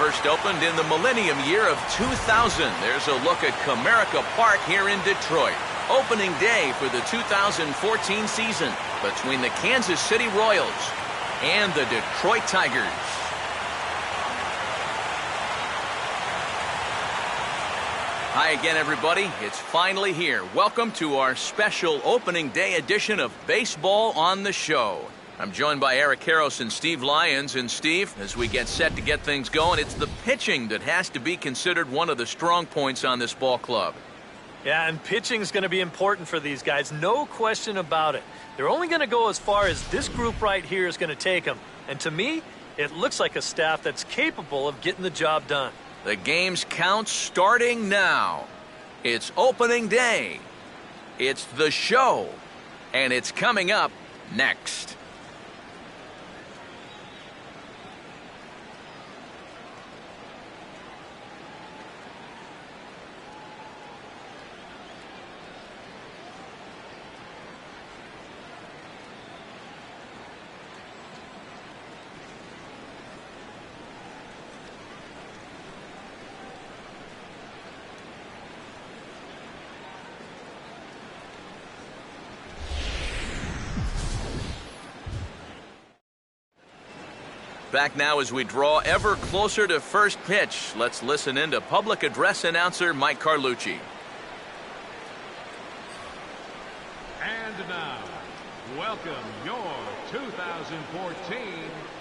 first opened in the millennium year of 2000. There's a look at Comerica Park here in Detroit. Opening day for the 2014 season between the Kansas City Royals and the Detroit Tigers. Hi again, everybody. It's finally here. Welcome to our special opening day edition of Baseball on the Show. I'm joined by Eric Karros and Steve Lyons. And Steve, as we get set to get things going, it's the pitching that has to be considered one of the strong points on this ball club. Yeah, and pitching is going to be important for these guys, no question about it. They're only going to go as far as this group right here is going to take them. And to me, it looks like a staff that's capable of getting the job done. The game's count starting now. It's opening day. It's the show. And it's coming up next. Back now as we draw ever closer to first pitch. Let's listen in to public address announcer Mike Carlucci. And now, welcome your 2014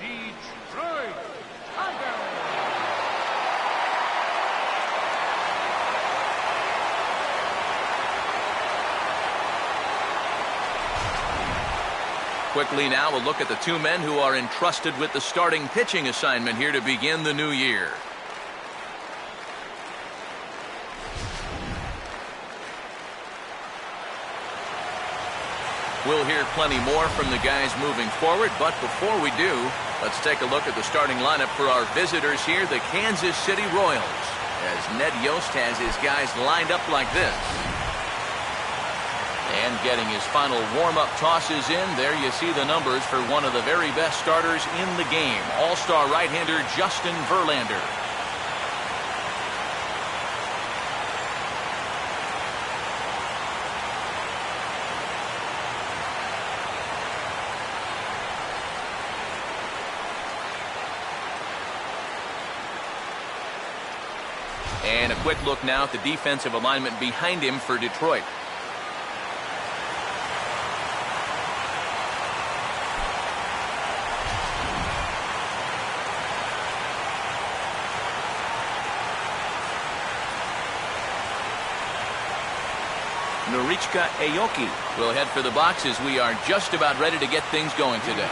Detroit Tigers. Quickly now, a look at the two men who are entrusted with the starting pitching assignment here to begin the new year. We'll hear plenty more from the guys moving forward, but before we do, let's take a look at the starting lineup for our visitors here, the Kansas City Royals, as Ned Yost has his guys lined up like this. And getting his final warm-up tosses in, there you see the numbers for one of the very best starters in the game, all-star right-hander Justin Verlander. And a quick look now at the defensive alignment behind him for Detroit. Hoechafer will head for the box as we are just about ready to get things going today.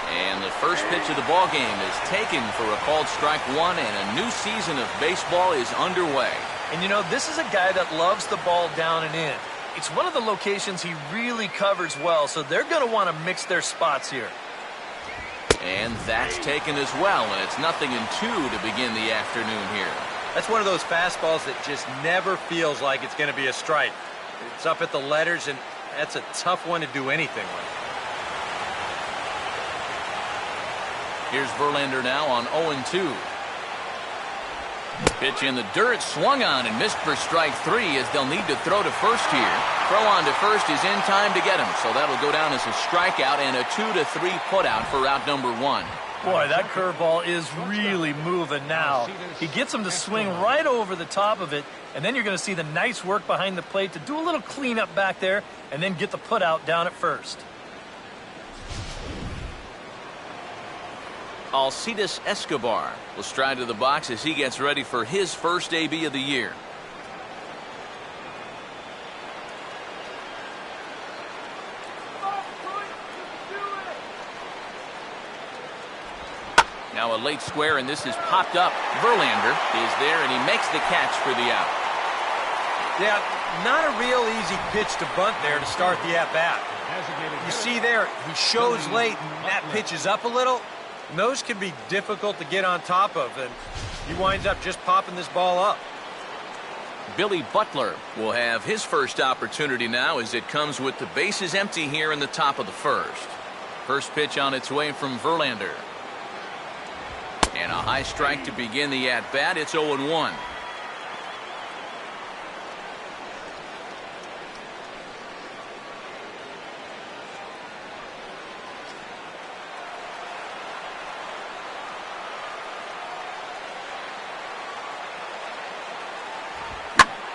And the first pitch of the ball game is taken for a called strike one, and a new season of baseball is underway. And you know, this is a guy that loves the ball down and in. It's one of the locations he really covers well, so they're going to want to mix their spots here. And that's taken as well, and it's 0-2 to begin the afternoon here. That's one of those fastballs that just never feels like it's going to be a strike. It's up at the letters, and that's a tough one to do anything with. Here's Verlander now on 0-2. Pitch in the dirt, swung on and missed for strike three, as they'll need to throw to first here. Throw on to first is in time to get him, so that'll go down as a strikeout and a 2-3 putout for out number one. Boy, that curveball is really moving now. He gets him to swing right over the top of it, and then you're going to see the nice work behind the plate to do a little cleanup back there and then get the putout down at first. Alcides Escobar will stride to the box as he gets ready for his first AB of the year. Now a late square, and this is popped up. Verlander is there, and he makes the catch for the out. Yeah, not a real easy pitch to bunt there to start the at-bat. You see there, he shows late, and that pitch is up a little. And those can be difficult to get on top of, and he winds up just popping this ball up. Billy Butler will have his first opportunity now as it comes with the bases empty here in the top of the first. First pitch on its way from Verlander. And a high strike to begin the at-bat. It's 0-1.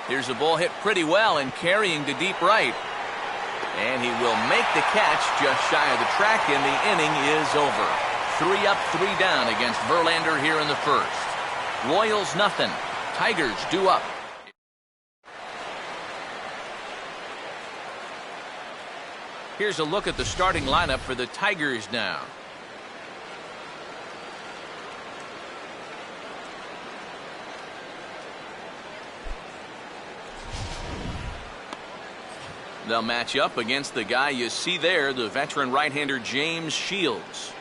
Here's a ball hit pretty well and carrying to deep right. And he will make the catch just shy of the track, and the inning is over. 3 up, 3 down against Verlander here in the first. Royals nothing. Tigers due up. Here's a look at the starting lineup for the Tigers now. They'll match up against the guy you see there, the veteran right-hander James Shields.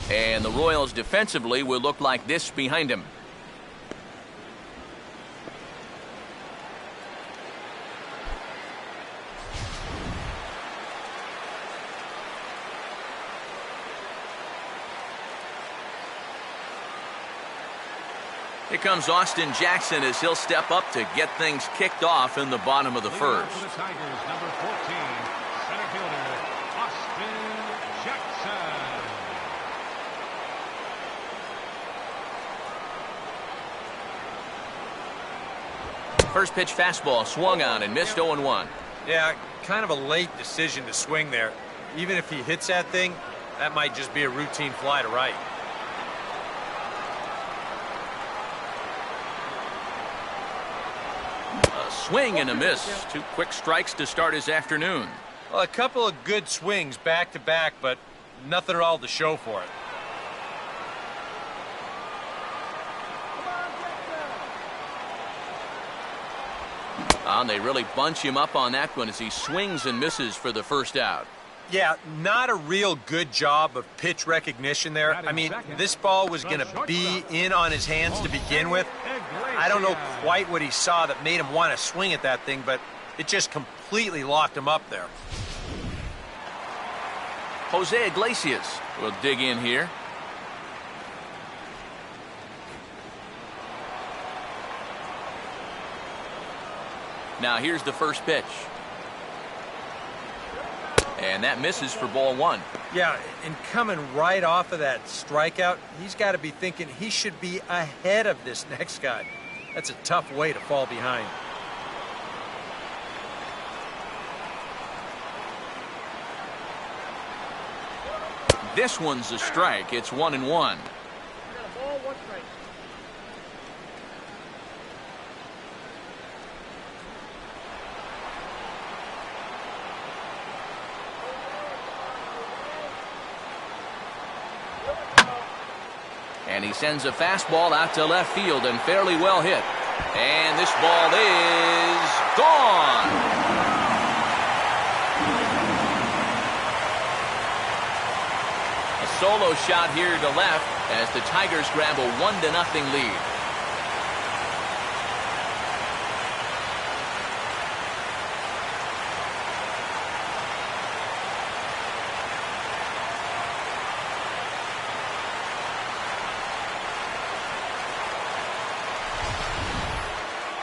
And the Royals defensively will look like this behind him. Here comes Austin Jackson as he'll step up to get things kicked off in the bottom of the first. For the Tigers, number 14, center fielder Austin Jackson. First pitch fastball swung on and missed 0-1. Yeah, kind of a late decision to swing there. Even if he hits that thing, that might just be a routine fly to right. Swing and a miss. 2 quick strikes to start his afternoon. Well, a couple of good swings back to back, but nothing at all to show for it. And they really bunch him up on that one as he swings and misses for the first out. Yeah, not a real good job of pitch recognition there. I mean, this ball was going to be in on his hands to begin with. I don't know quite what he saw that made him want to swing at that thing, but it just completely locked him up there. Jose Iglesias will dig in here. Now here's the first pitch. And that misses for ball 1. Yeah, and coming right off of that strikeout, he's got to be thinking he should be ahead of this next guy. That's a tough way to fall behind. This one's a strike. It's 1-1. And he sends a fastball out to left field and fairly well hit. And this ball is gone. A solo shot here to left as the Tigers grab a 1-0 lead.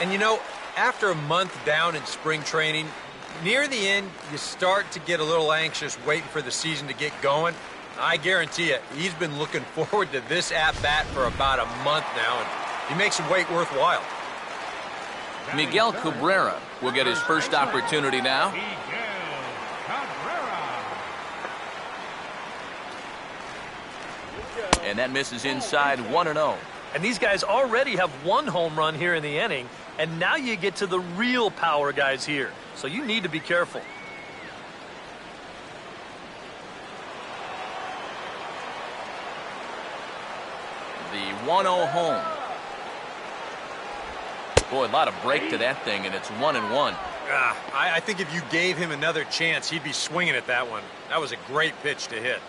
And you know, after a month down in spring training, near the end, you start to get a little anxious waiting for the season to get going. I guarantee you, he's been looking forward to this at-bat for about a month now, and he makes the wait worthwhile. Miguel Cabrera will get his first opportunity now. And that misses inside 1-0. And these guys already have 1 home run here in the inning, and now you get to the real power guys here. So you need to be careful. The 1-0 home. Boy, a lot of break to that thing, and it's 1-1. I think if you gave him another chance, he'd be swinging at that one. That was a great pitch to hit.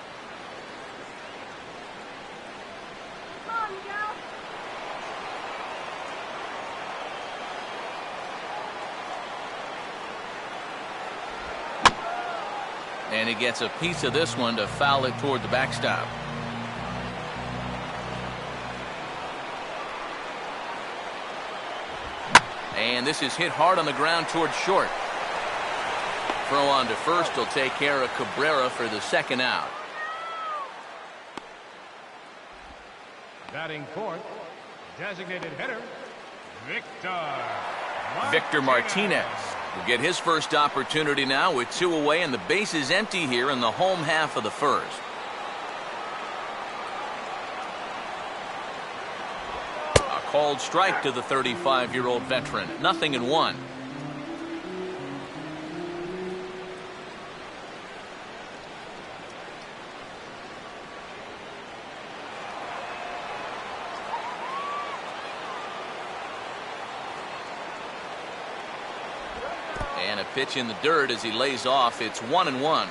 And he gets a piece of this one to foul it toward the backstop. And this is hit hard on the ground toward short. Throw on to first will take care of Cabrera for the second out. Batting fourth, designated hitter, Victor Martinez will get his first opportunity now with 2 away and the base is empty here in the home half of the first. A called strike to the 35-year-old veteran. 0-1. And a pitch in the dirt as he lays off. It's 1-1.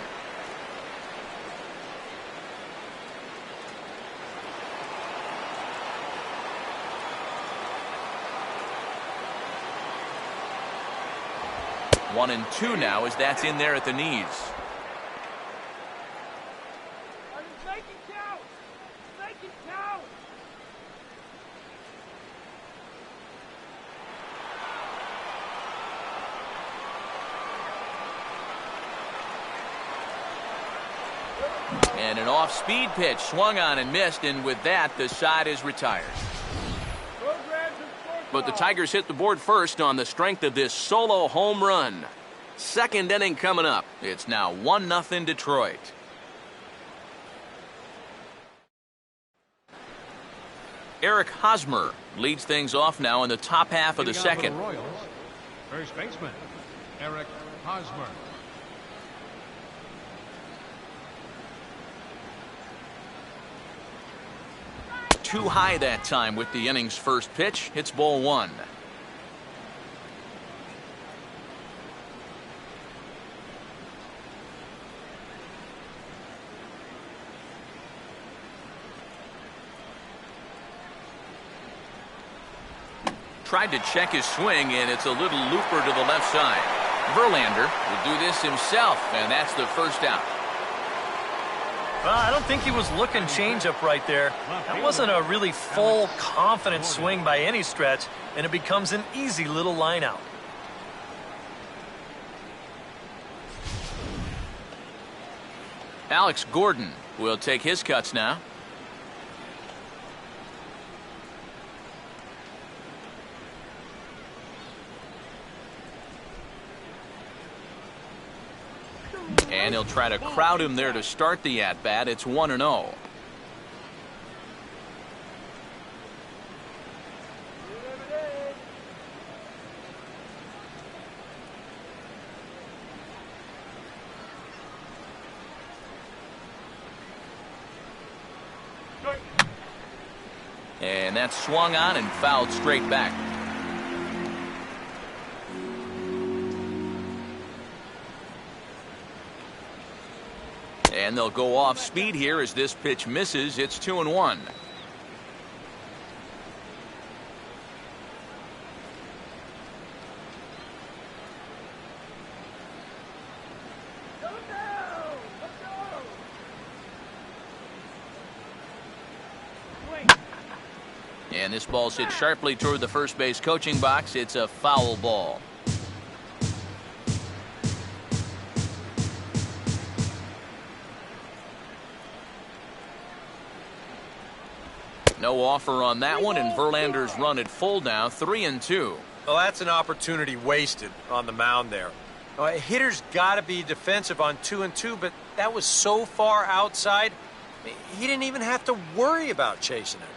One and two now as that's in there at the knees. And an off-speed pitch swung on and missed, and with that the side is retired. But the Tigers hit the board first on the strength of this solo home run. Second inning coming up. It's now 1-0 Detroit. Eric Hosmer leads things off now in the top half of the second. Royals, first baseman, Eric Hosmer. Too high that time with the inning's first pitch. Hits ball one. Tried to check his swing, and it's a little looper to the left side. Verlander will do this himself, and that's the first out. Well, I don't think he was looking changeup right there. That wasn't a really full, confident swing by any stretch, and it becomes an easy little line out. Alex Gordon will take his cuts now. And he'll try to crowd him there to start the at-bat. It's 1-0. And that's swung on and fouled straight back. And they'll go off speed here as this pitch misses. It's 2-1. And this ball's hit sharply toward the first base coaching box. It's a foul ball. No offer on that one, and Verlander's run at full now, 3-2. Well, that's an opportunity wasted on the mound there. A hitter's got to be defensive on 2-2, but that was so far outside, he didn't even have to worry about chasing it.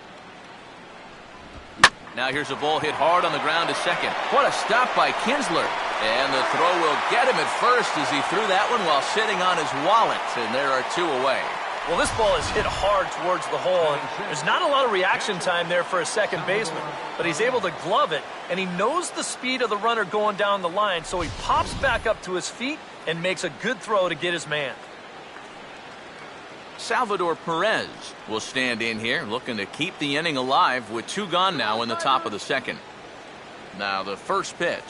Now here's a ball hit hard on the ground to second. What a stop by Kinsler. And the throw will get him at first as he threw that one while sitting on his wallet, and there are two away. Well, this ball is hit hard towards the hole, and there's not a lot of reaction time there for a second baseman. But he's able to glove it, and he knows the speed of the runner going down the line, so he pops back up to his feet and makes a good throw to get his man. Salvador Perez will stand in here, looking to keep the inning alive with 2 gone now in the top of the second. Now the first pitch.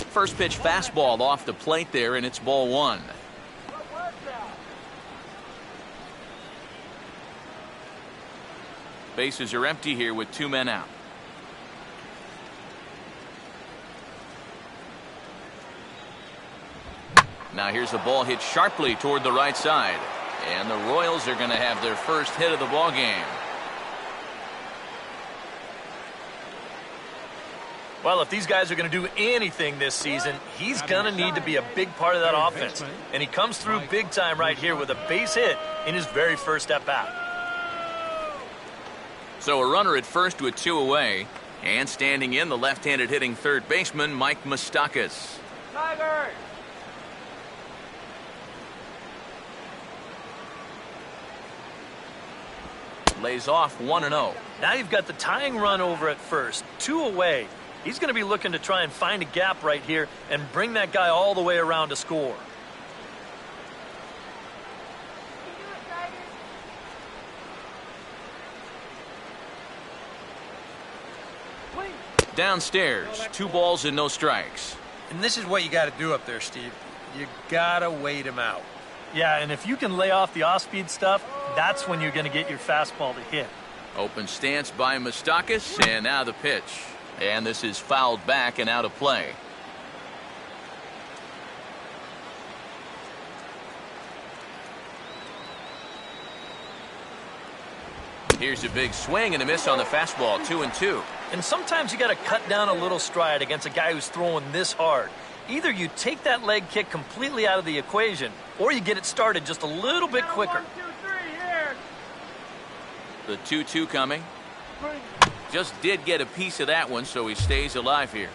First pitch fastball off the plate there, and it's ball 1. Bases are empty here with 2 men out. Now here's the ball hit sharply toward the right side, and the Royals are going to have their first hit of the ball game. Well, if these guys are going to do anything this season, he's going to need to be a big part of that offense. And he comes through big time right here with a base hit in his very first at-bat. So a runner at first with 2 away, and standing in the left-handed hitting third baseman Mike Moustakas. Tiger! Lays off 1-0. Now you've got the tying run over at first, 2 away. He's going to be looking to try and find a gap right here and bring that guy all the way around to score. Downstairs, 2 balls and no strikes. And this is what you got to do up there, Steve. You got to wait him out. Yeah, and if you can lay off the off-speed stuff, that's when you're going to get your fastball to hit. Open stance by Moustakas, and now the pitch. And this is fouled back and out of play. Here's a big swing and a miss on the fastball, 2-2. And sometimes you got to cut down a little stride against a guy who's throwing this hard. Either you take that leg kick completely out of the equation, or you get it started just a little bit quicker. 1, 2, 3 here. The 2-2 coming. Just did get a piece of that one, so he stays alive here.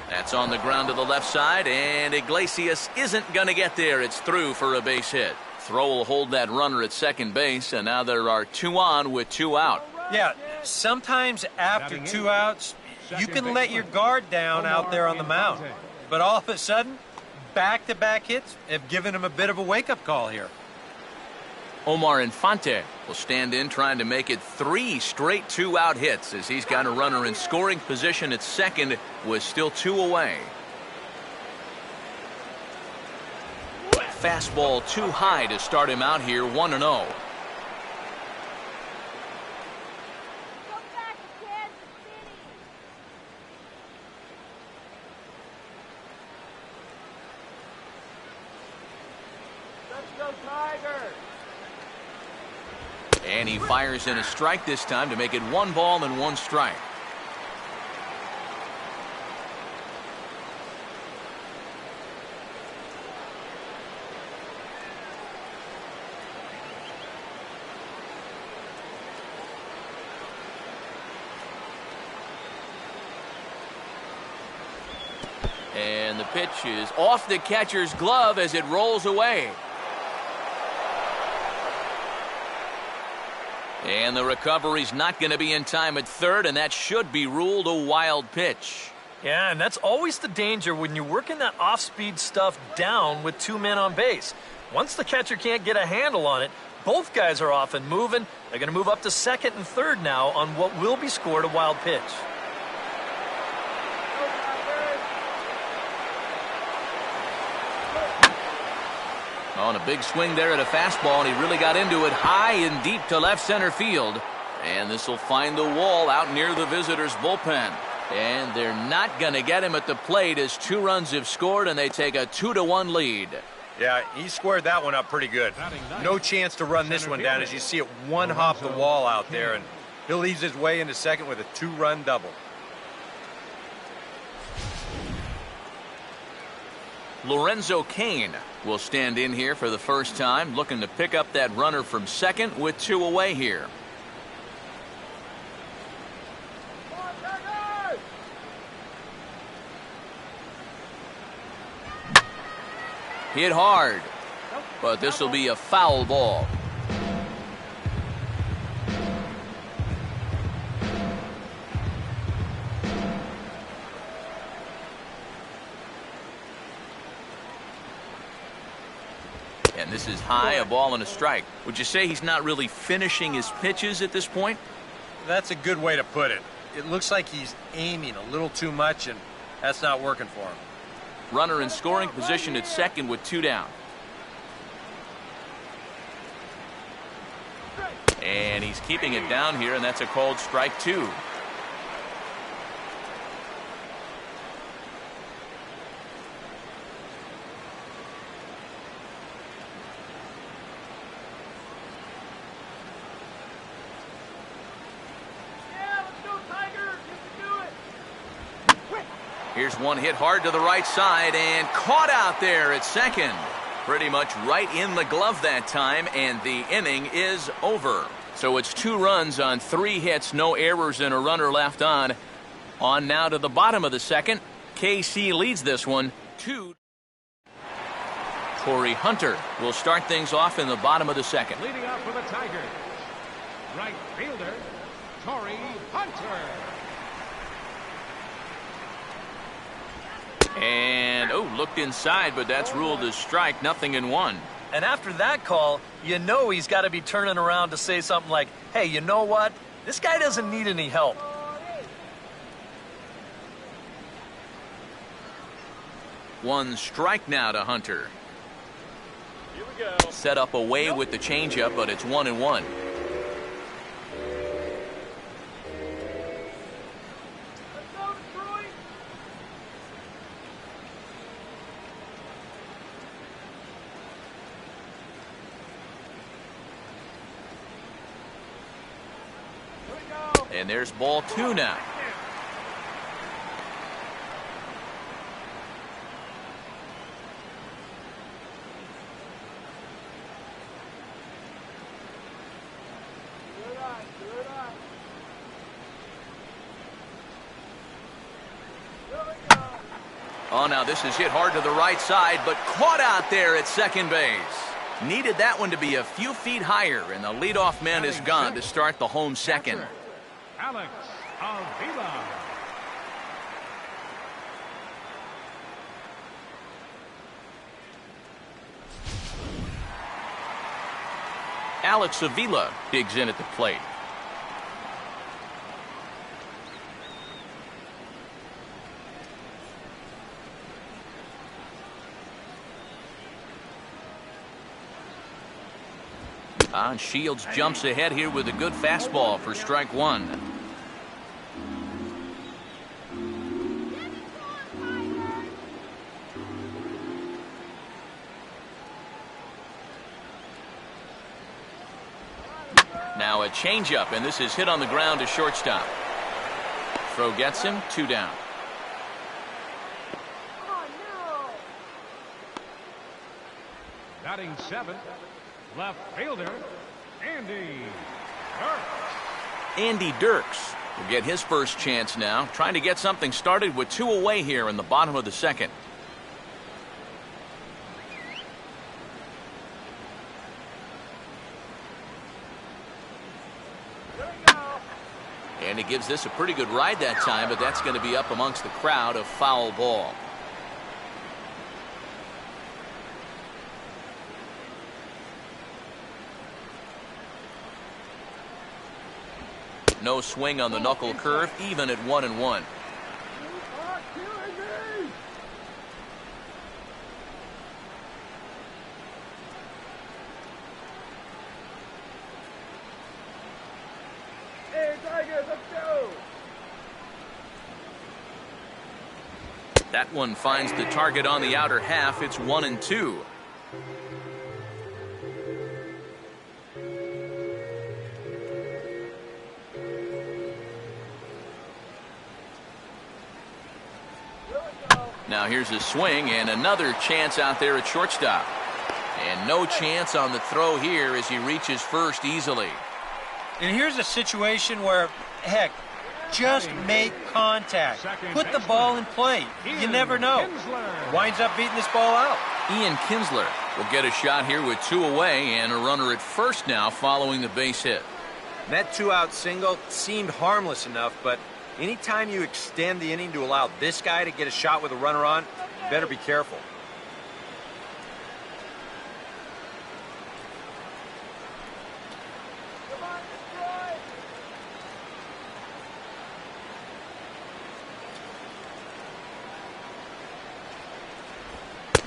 That's on the ground to the left side, and Iglesias isn't going to get there. It's through for a base hit. Throw will hold that runner at second base, and now there are 2 on with 2 out. Yeah, sometimes after 2 outs, you can let your guard down out there on the mound. But all of a sudden, back-to-back hits have given him a bit of a wake-up call here. Omar Infante will stand in trying to make it 3 straight 2-out hits as he's got a runner in scoring position at second with still 2 away. Fastball too high to start him out here, 1-0. And he fires in a strike this time to make it 1 ball and 1 strike. And the pitch is off the catcher's glove as it rolls away. And the recovery's not going to be in time at third, and that should be ruled a wild pitch. Yeah, and that's always the danger when you're working that off-speed stuff down with 2 men on base. Once the catcher can't get a handle on it, both guys are off and moving. They're going to move up to second and third now on what will be scored a wild pitch. On a big swing there at a fastball, and he really got into it high and deep to left center field. And this will find the wall out near the visitors' bullpen. And they're not going to get him at the plate as 2 runs have scored, and they take a 2-1 lead. Yeah, he squared that one up pretty good. No chance to run this one down as you see it one hop the wall out there, and he'll ease his way into second with a 2-run double. Lorenzo Cain will stand in here for the first time, looking to pick up that runner from second with 2 away here. Hit hard, but this will be a foul ball. And this is high, a ball and a strike. Would you say he's not really finishing his pitches at this point? That's a good way to put it. It looks like he's aiming a little too much, and that's not working for him. Runner in scoring position at second with 2 down. And he's keeping it down here, and that's a called strike 2. Here's one hit hard to the right side and caught out there at second. Pretty much right in the glove that time, and the inning is over. So it's 2 runs on 3 hits, no errors, and a runner left on. On now to the bottom of the second. KC leads this one 2. Corey Hunter will start things off in the bottom of the second. Leading off for the Tigers, right fielder, Corey Hunter. And, looked inside, but that's ruled as strike, 0-1. And after that call, you know he's got to be turning around to say something like, hey, you know what? This guy doesn't need any help. One strike now to Hunter. Here we go. Set up away with the changeup, but it's 1-1. And there's ball 2 now. Oh, now this is hit hard to the right side, but caught out there at second base. Needed that one to be a few feet higher, and the leadoff man is gone to start the home second. Alex Avila. Alex Avila digs in at the plate. Shields jumps ahead here with a good fastball for strike 1. Now a changeup, and this is hit on the ground to shortstop. Throw gets him, 2 down. Batting 7th, left fielder, Andy Dirks. Andy Dirks will get his first chance now, trying to get something started with 2 away here in the bottom of the second. And he gives this a pretty good ride that time, but that's going to be up amongst the crowd, a foul ball. No swing on the knuckle curve, even at 1-1. That one finds the target on the outer half. It's 1-2. Now here's a swing and another chance out there at shortstop. And no chance on the throw here as he reaches first easily. And here's a situation where, heck, just make contact. Put the ball in play. You never know. Winds up beating this ball out. Ian Kinsler will get a shot here with 2 away and a runner at first now following the base hit. That 2-out single seemed harmless enough, but anytime you extend the inning to allow this guy to get a shot with a runner on, you better be careful.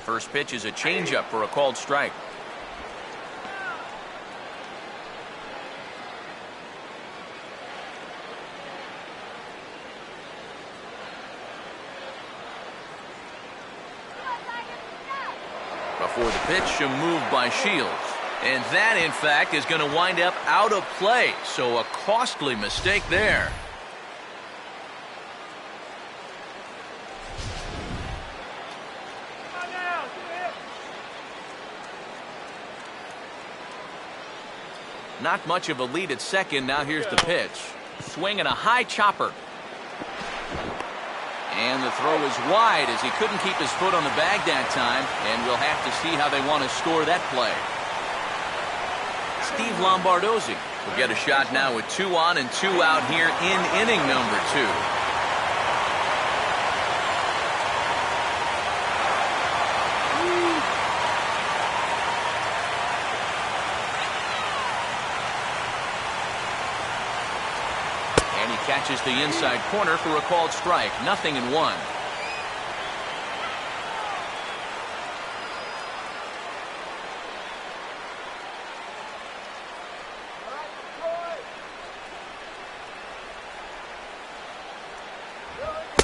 First pitch is a changeup for a called strike. Before the pitch, a move by Shields. And that, in fact, is going to wind up out of play. So a costly mistake there. Not much of a lead at second. Now here's the pitch. Swing and a high chopper. And the throw is wide as he couldn't keep his foot on the bag that time. And we'll have to see how they want to score that play. Steve Lombardozzi will get a shot now with 2 on and 2 out here in inning number 2. Catches the inside corner for a called strike. 0-1.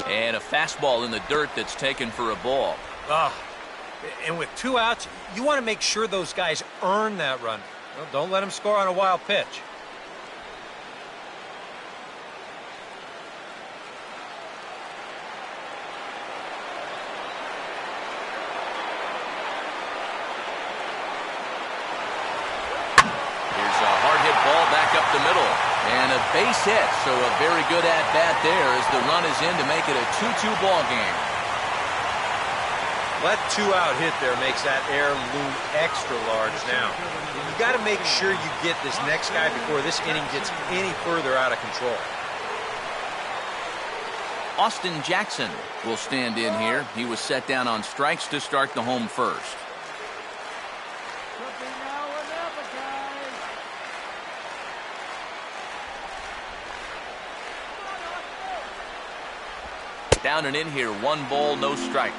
And a fastball in the dirt that's taken for a ball. And with 2 outs, you want to make sure those guys earn that run. Well, don't let them score on a wild pitch. Up the middle and a base hit, so a very good at bat there as the run is in to make it a 2-2 ball game. That 2-out hit there makes that air loom extra large now. You got to make sure you get this next guy before this inning gets any further out of control. Austin Jackson will stand in here. He was set down on strikes to start the home first. Down and in here, 1 ball, no strikes.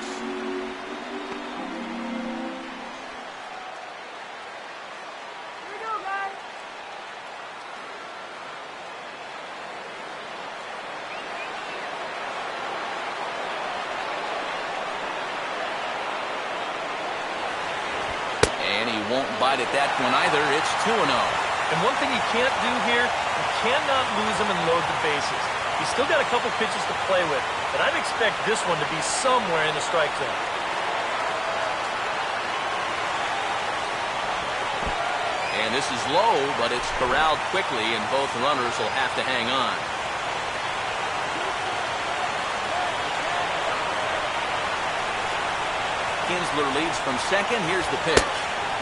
And he won't bite at that one either. It's 2-0. And one thing you can't do here, you cannot lose him and load the bases. He's still got a couple pitches to play with, but I'd expect this one to be somewhere in the strike zone. And this is low, but it's corralled quickly, and both runners will have to hang on. Kinsler leads from second. Here's the pitch.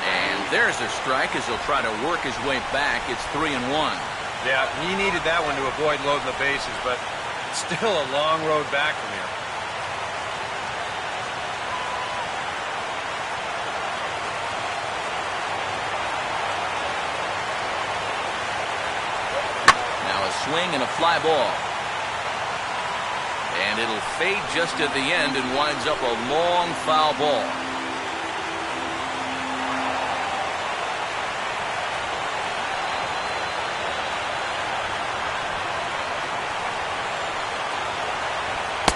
And there's a strike as he'll try to work his way back. It's 3-1. Yeah, he needed that one to avoid loading the bases, but it's still a long road back from here. Now a swing and a fly ball. And it'll fade just at the end and winds up a long foul ball.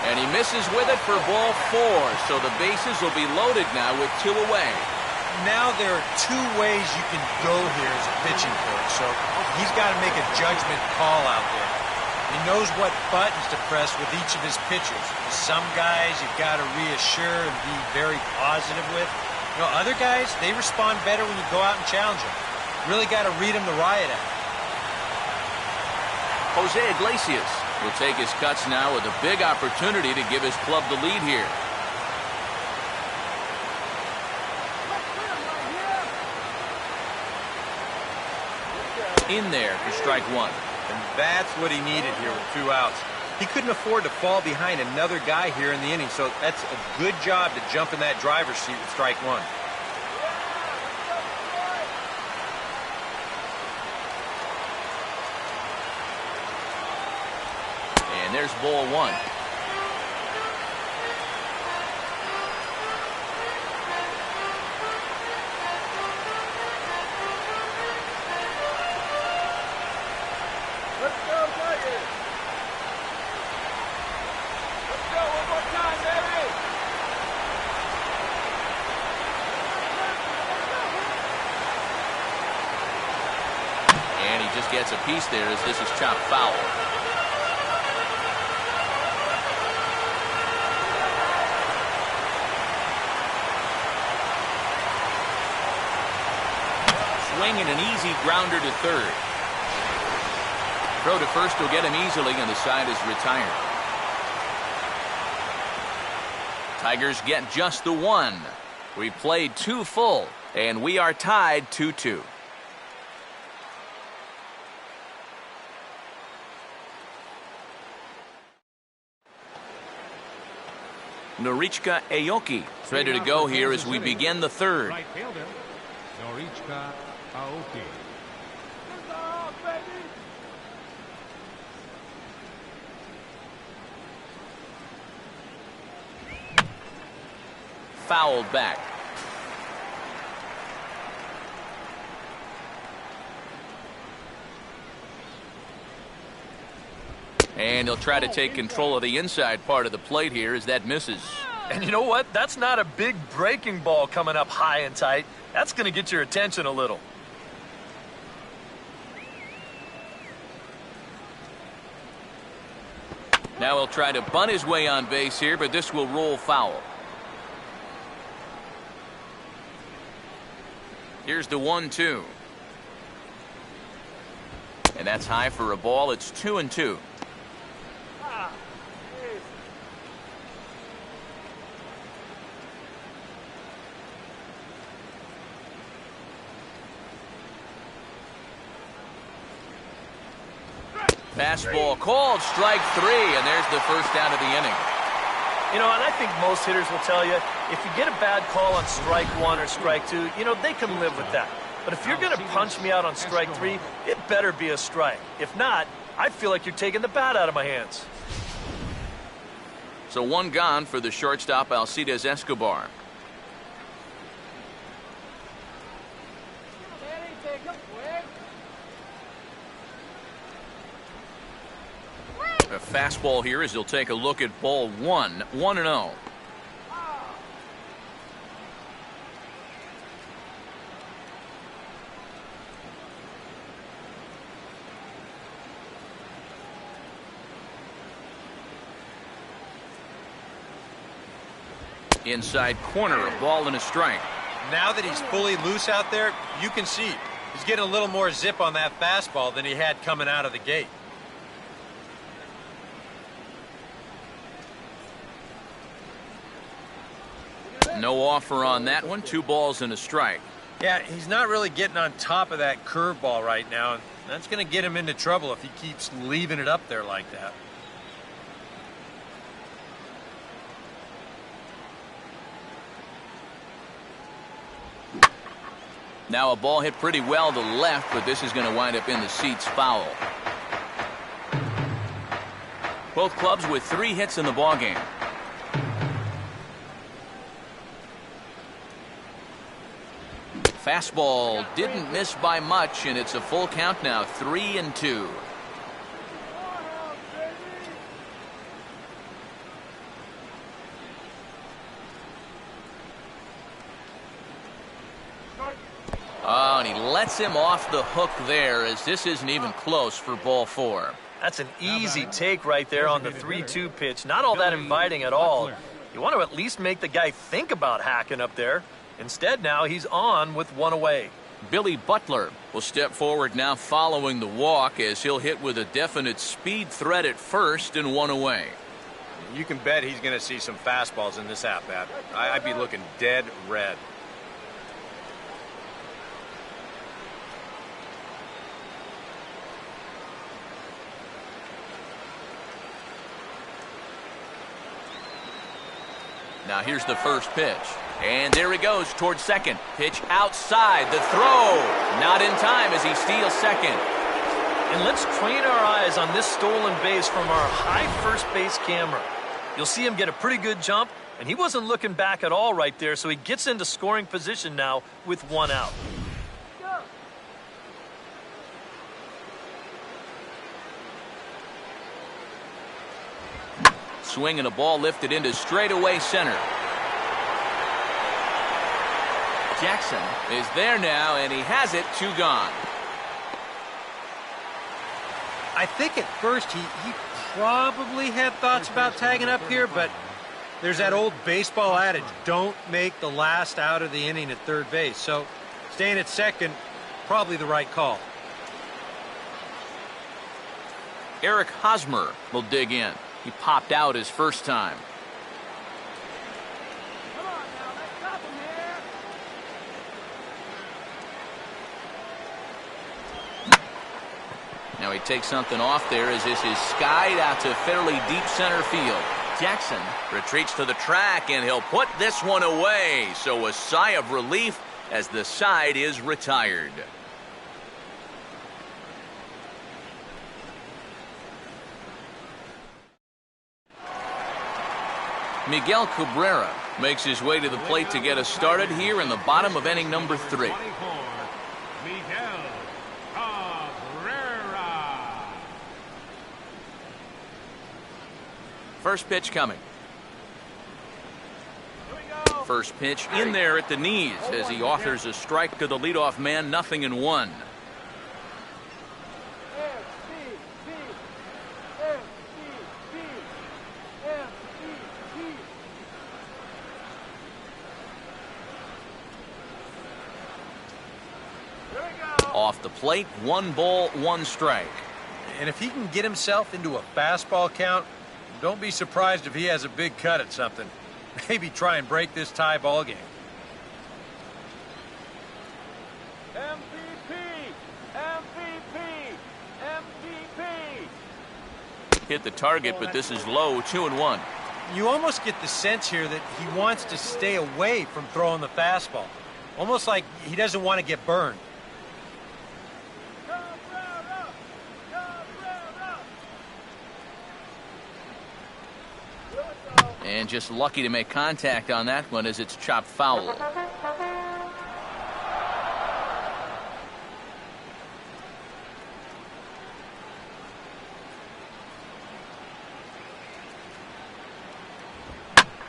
And he misses with it for ball 4, so the bases will be loaded now with 2 away. Now there are 2 ways you can go here as a pitching coach, so he's got to make a judgment call out there. He knows what buttons to press with each of his pitchers. Some guys you've got to reassure and be very positive with. You know, other guys, they respond better when you go out and challenge them. Really got to read them the riot act. Jose Iglesias will take his cuts now with a big opportunity to give his club the lead here. in there for strike one. And that's what he needed here with 2 outs. He couldn't afford to fall behind another guy here in the inning, so that's a good job to jump in that driver's seat with strike one. And there's ball one. Let's go, Tigers! Let's go one more time, baby! And he just gets a piece there as this is chopped foul. Swinging an easy grounder to third. Throw to first will get him easily, and the side is retired. Tigers get just the one. We played 2 full, and we are tied 2-2. Norichka Aoki is ready to go here as we begin the third. Right fielder, Norichka Aoki. Fouled back. And he'll try to take control of the inside part of the plate here as that misses. And you know what? That's not a big breaking ball coming up high and tight. That's going to get your attention a little. Now he'll try to bunt his way on base here, but this will roll foul. Here's the 1-2. And that's high for a ball. It's 2-2. Fastball called, strike 3, and there's the first out of the inning. You know, and I think most hitters will tell you, if you get a bad call on strike 1 or strike 2, you know, they can live with that. But if you're going to punch me out on strike 3, it better be a strike. If not, I feel like you're taking the bat out of my hands. So 1 gone for the shortstop, Alcides Escobar. A fastball here as he'll take a look at ball 1, 1-0. Inside corner, a ball and a strike. Now that he's fully loose out there, you can see he's getting a little more zip on that fastball than he had coming out of the gate. No offer on that one. 2 balls and a strike. Yeah, he's not really getting on top of that curveball right now, and that's going to get him into trouble if he keeps leaving it up there like that. Now a ball hit pretty well to left, but this is going to wind up in the seats foul. Both clubs with 3 hits in the ballgame. Fastball didn't miss by much, and it's a full count now, 3-2. Oh, and he lets him off the hook there as this isn't even close for ball 4. That's an easy take right there on the 3-2 pitch. Not all that inviting at all. You want to at least make the guy think about hacking up there. Instead, now he's on with 1 away. Billy Butler will step forward now following the walk as he'll hit with a definite speed threat at first and 1 away. You can bet he's going to see some fastballs in this at-bat. I'd be looking dead red. Now here's the first pitch. And there he goes towards second. Pitch outside. The throw. Not in time as he steals second. And let's train our eyes on this stolen base from our high first base camera. You'll see him get a pretty good jump, and he wasn't looking back at all right there, so he gets into scoring position now with one out. Swing and a ball lifted into straightaway center. Jackson is there now, and he has it. 2 gone. I think at first he probably had thoughts about tagging up here, but there's that old baseball adage, don't make the last out of the inning at third base. So staying at second, probably the right call. Eric Hosmer will dig in. He popped out his first time. Come on now, let's stop him here. Now he takes something off there as this is skied out to fairly deep center field. Jackson retreats to the track, and he'll put this one away. So a sigh of relief as the side is retired. Miguel Cabrera makes his way to the plate to get us started here in the bottom of inning number 3. 24, Miguel Cabrera. First pitch coming. First pitch in there at the knees as he offers a strike to the leadoff man. 0-1. Off the plate, 1 ball, 1 strike. And if he can get himself into a fastball count, don't be surprised if he has a big cut at something. Maybe try and break this tie ball game. MVP! MVP! MVP! Hit the target, but this is low. 2-1. You almost get the sense here that he wants to stay away from throwing the fastball. Almost like he doesn't want to get burned. And just lucky to make contact on that one as it's chopped foul.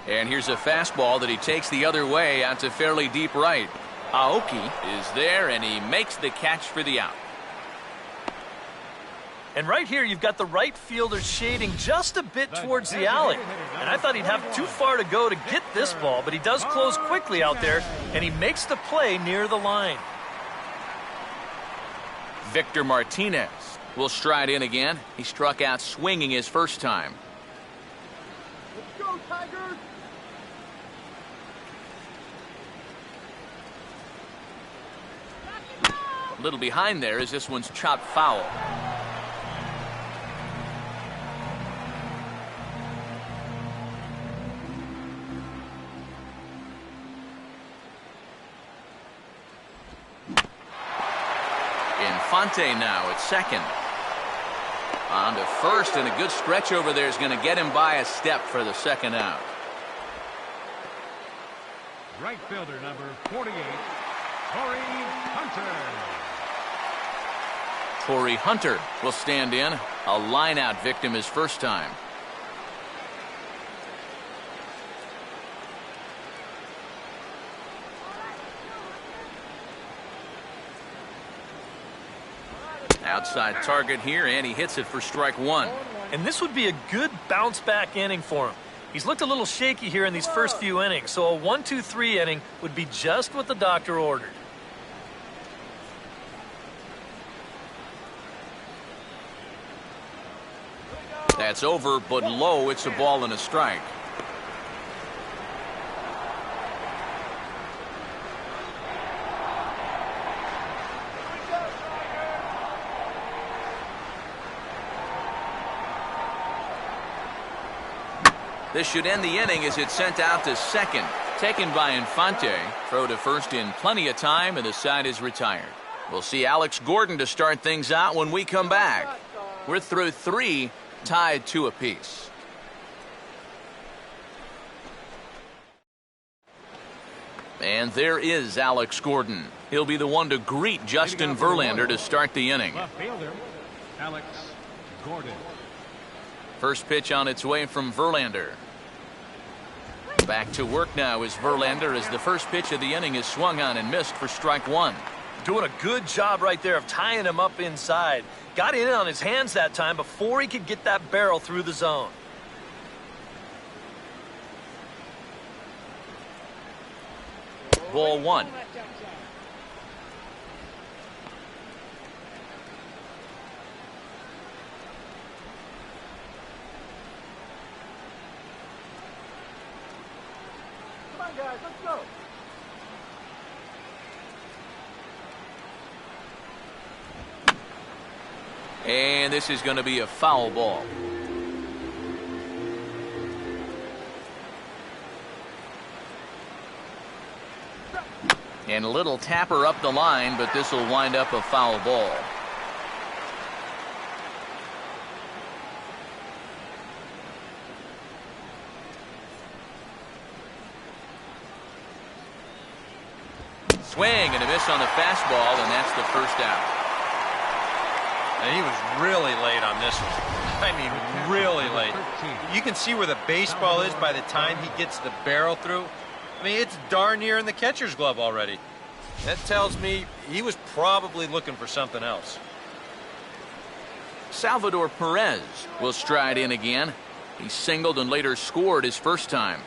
And here's a fastball that he takes the other way out to fairly deep right. Aoki is there, and he makes the catch for the out. And right here, you've got the right fielder shading just a bit towards the alley. And I thought he'd have too far to go to get this ball, but he does close quickly out there, and he makes the play near the line. Victor Martinez will stride in again. He struck out swinging his first time. Let's go, Tigers! A little behind there as this one's chopped foul. Infante now at second. On to first, and a good stretch over there is going to get him by a step for the second out. Right fielder number 48, Torrey Hunter. Torrey Hunter will stand in. A line-out victim his first time. Outside target here, and he hits it for strike 1. And this would be a good bounce-back inning for him. He's looked a little shaky here in these first few innings, so a 1-2-3 inning would be just what the doctor ordered. That's over, but low. It's a ball and a strike. This should end the inning as it's sent out to second. Taken by Infante. Throw to first in plenty of time, and the side is retired. We'll see Alex Gordon to start things out when we come back. We're through 3, tied 2 apiece. And there is Alex Gordon. He'll be the one to greet Justin Verlander to start the inning. Left fielder, Alex Gordon. First pitch on its way from Verlander. Back to work now is Verlander as the first pitch of the inning is swung on and missed for strike 1. Doing a good job right there of tying him up inside. Got in on his hands that time before he could get that barrel through the zone. Ball 1. Come on, guys, let's go. And this is going to be a foul ball. And a little tapper up the line, but this will wind up a foul ball. Swing and a miss on the fastball, and that's the first out. And he was really late on this one. I mean, really late. You can see where the baseball is by the time he gets the barrel through. I mean, it's darn near in the catcher's glove already. That tells me he was probably looking for something else. Salvador Perez will stride in again. He singled and later scored his first time.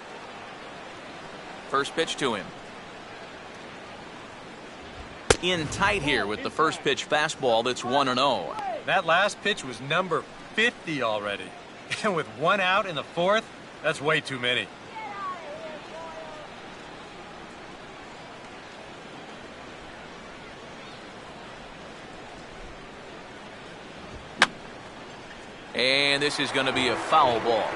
First pitch to him. In tight here with the first pitch fastball that's 1-0. That last pitch was number 50 already. And with 1 out in the 4th, that's way too many. And this is going to be a foul ball.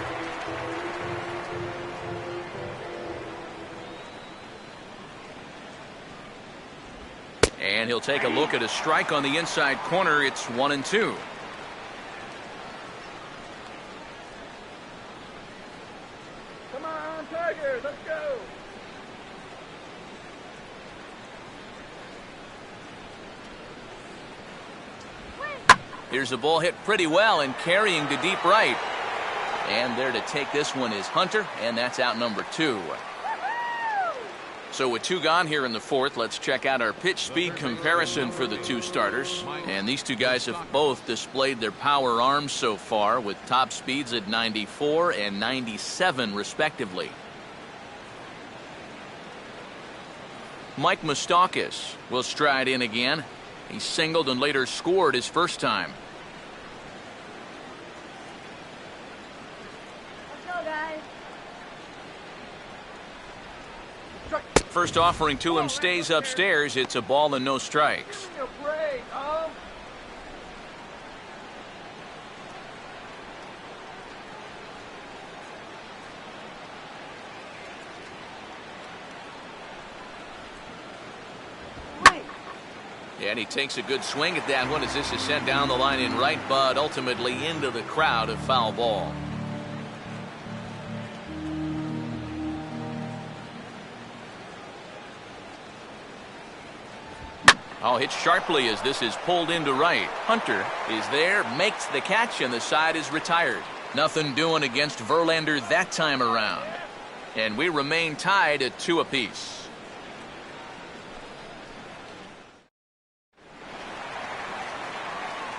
And he'll take a look at a strike on the inside corner. It's 1-2. Come on, Tigers, let's go. Here's a ball hit pretty well and carrying to deep right. And there to take this one is Hunter, and that's out number 2. So with 2 gone here in the 4th, let's check out our pitch speed comparison for the 2 starters. And these 2 guys have both displayed their power arms so far with top speeds at 94 and 97 respectively. Mike Moustakas will stride in again. He singled and later scored his first time. Let's go, guys. First offering to him stays upstairs. It's a ball and no strikes. Give me a break, oh. And he takes a good swing at that one as this is sent down the line in right, but ultimately into the crowd, a foul ball. Oh, hit sharply as this is pulled into right. Hunter is there, makes the catch, and the side is retired. Nothing doing against Verlander that time around. And we remain tied at 2 apiece.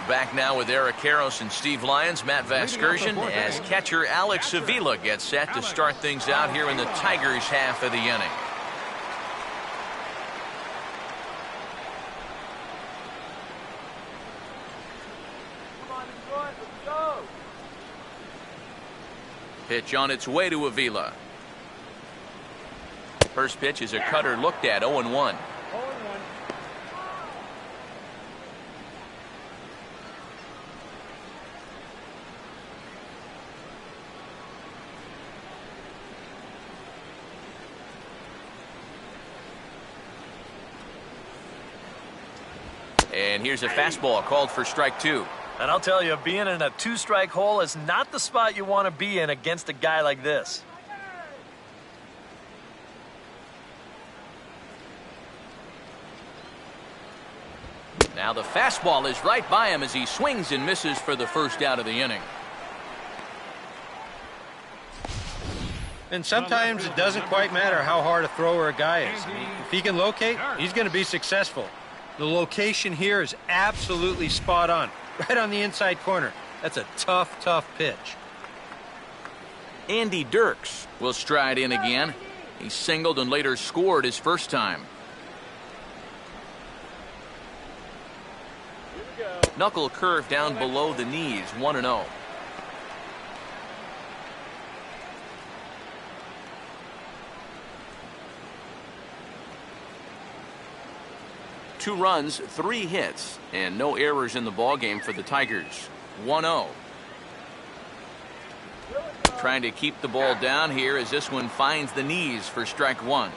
Back now with Eric Karros and Steve Lyons, Matt Vasgersian, as catcher Alex Avila gets set to start things out here in the Tigers' half of the inning. Come on, Detroit, let's go. Pitch on its way to Avila. First pitch is a cutter looked at, 0-1. And here's a fastball called for strike 2. And I'll tell you, being in a 2-strike hole is not the spot you want to be in against a guy like this. Now the fastball is right by him as he swings and misses for the first out of the inning. And sometimes it doesn't quite matter how hard a thrower a guy is. If he can locate, he's going to be successful. The location here is absolutely spot on. Right on the inside corner. That's a tough, tough pitch. Andy Dirks will stride in again. He singled and later scored his first time. Knuckle curve down below the knees, 1-0. Two runs, 3 hits, and no errors in the ballgame for the Tigers. 1-0. Trying to keep the ball down here as this one finds the knees for strike 1.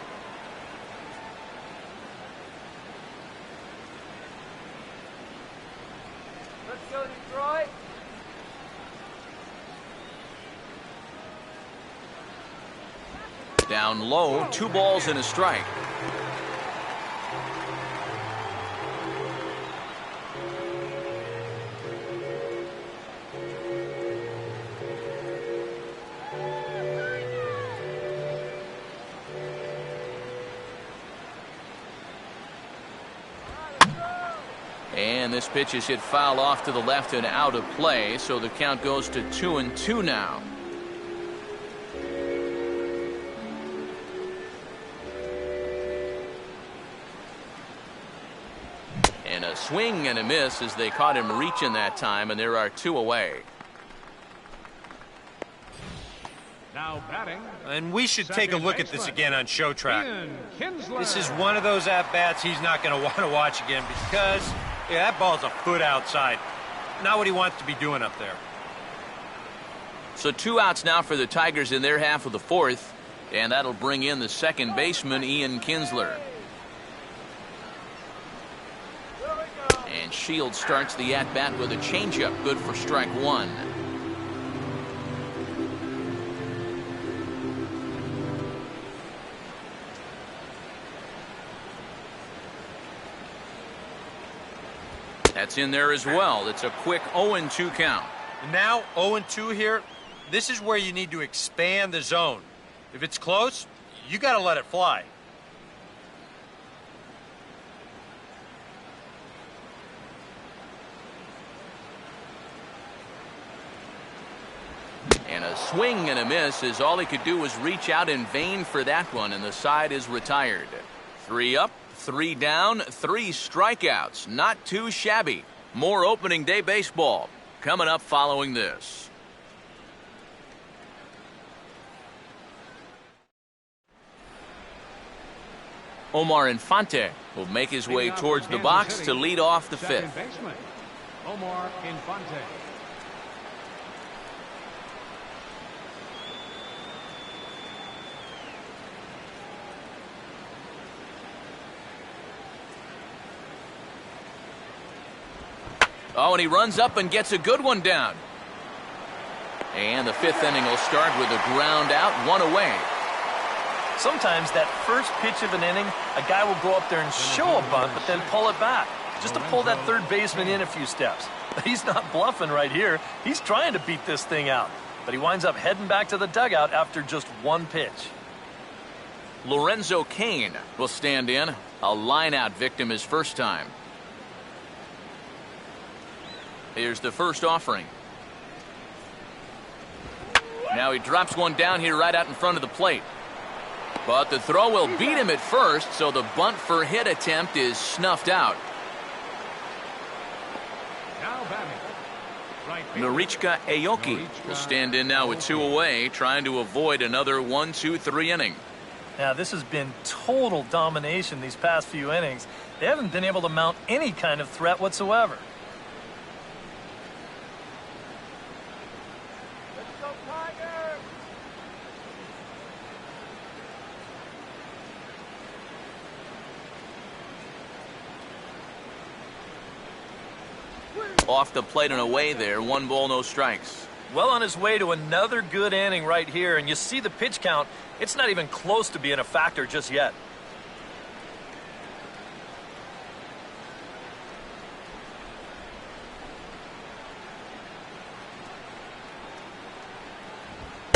Let's go, Detroit. Down low, 2 balls and a strike. And this pitch is hit foul off to the left and out of play, so the count goes to 2-2 now. And a swing and a miss as they caught him reaching that time, and there are 2 away. Now batting. And we should take a look at this again on Show Track. Kinsler. This is one of those at-bats he's not going to want to watch again because that ball's a foot outside. Not what he wants to be doing up there. So 2 outs now for the Tigers in their half of the 4th, and that'll bring in the second baseman, Ian Kinsler. And Shields starts the at-bat with a changeup, good for strike 1. That's in there as well. It's a quick 0-2 count. Now 0-2 here. This is where you need to expand the zone. If it's close, you got to let it fly. And a swing and a miss as all he could do was reach out in vain for that one, and the side is retired. 3 up, 3 down, 3 strikeouts. Not too shabby. More opening day baseball coming up following this. Omar Infante will make his way towards the box to lead off the 5th. Baseman, Omar Infante. Oh, and he runs up and gets a good one down. And the 5th inning will start with a ground out, 1 away. Sometimes that first pitch of an inning, a guy will go up there and show a bunt, but then pull it back, just to pull that third baseman in a few steps. He's not bluffing right here. He's trying to beat this thing out, but he winds up heading back to the dugout after just 1 pitch. Lorenzo Cain will stand in, a line-out victim his first time. Here's the first offering. Now he drops one down here right out in front of the plate. But the throw will beat him at first, so the bunt for hit attempt is snuffed out. Now batting. Right fielder. Norichka Aoki will stand in now with 2 away, trying to avoid another 1-2-3 inning. Now, this has been total domination these past few innings. They haven't been able to mount any kind of threat whatsoever. Let's go, Tigers. Off the plate and away there. 1 ball, no strikes. Well on his way to another good inning right here, and you see the pitch count. It's not even close to being a factor just yet.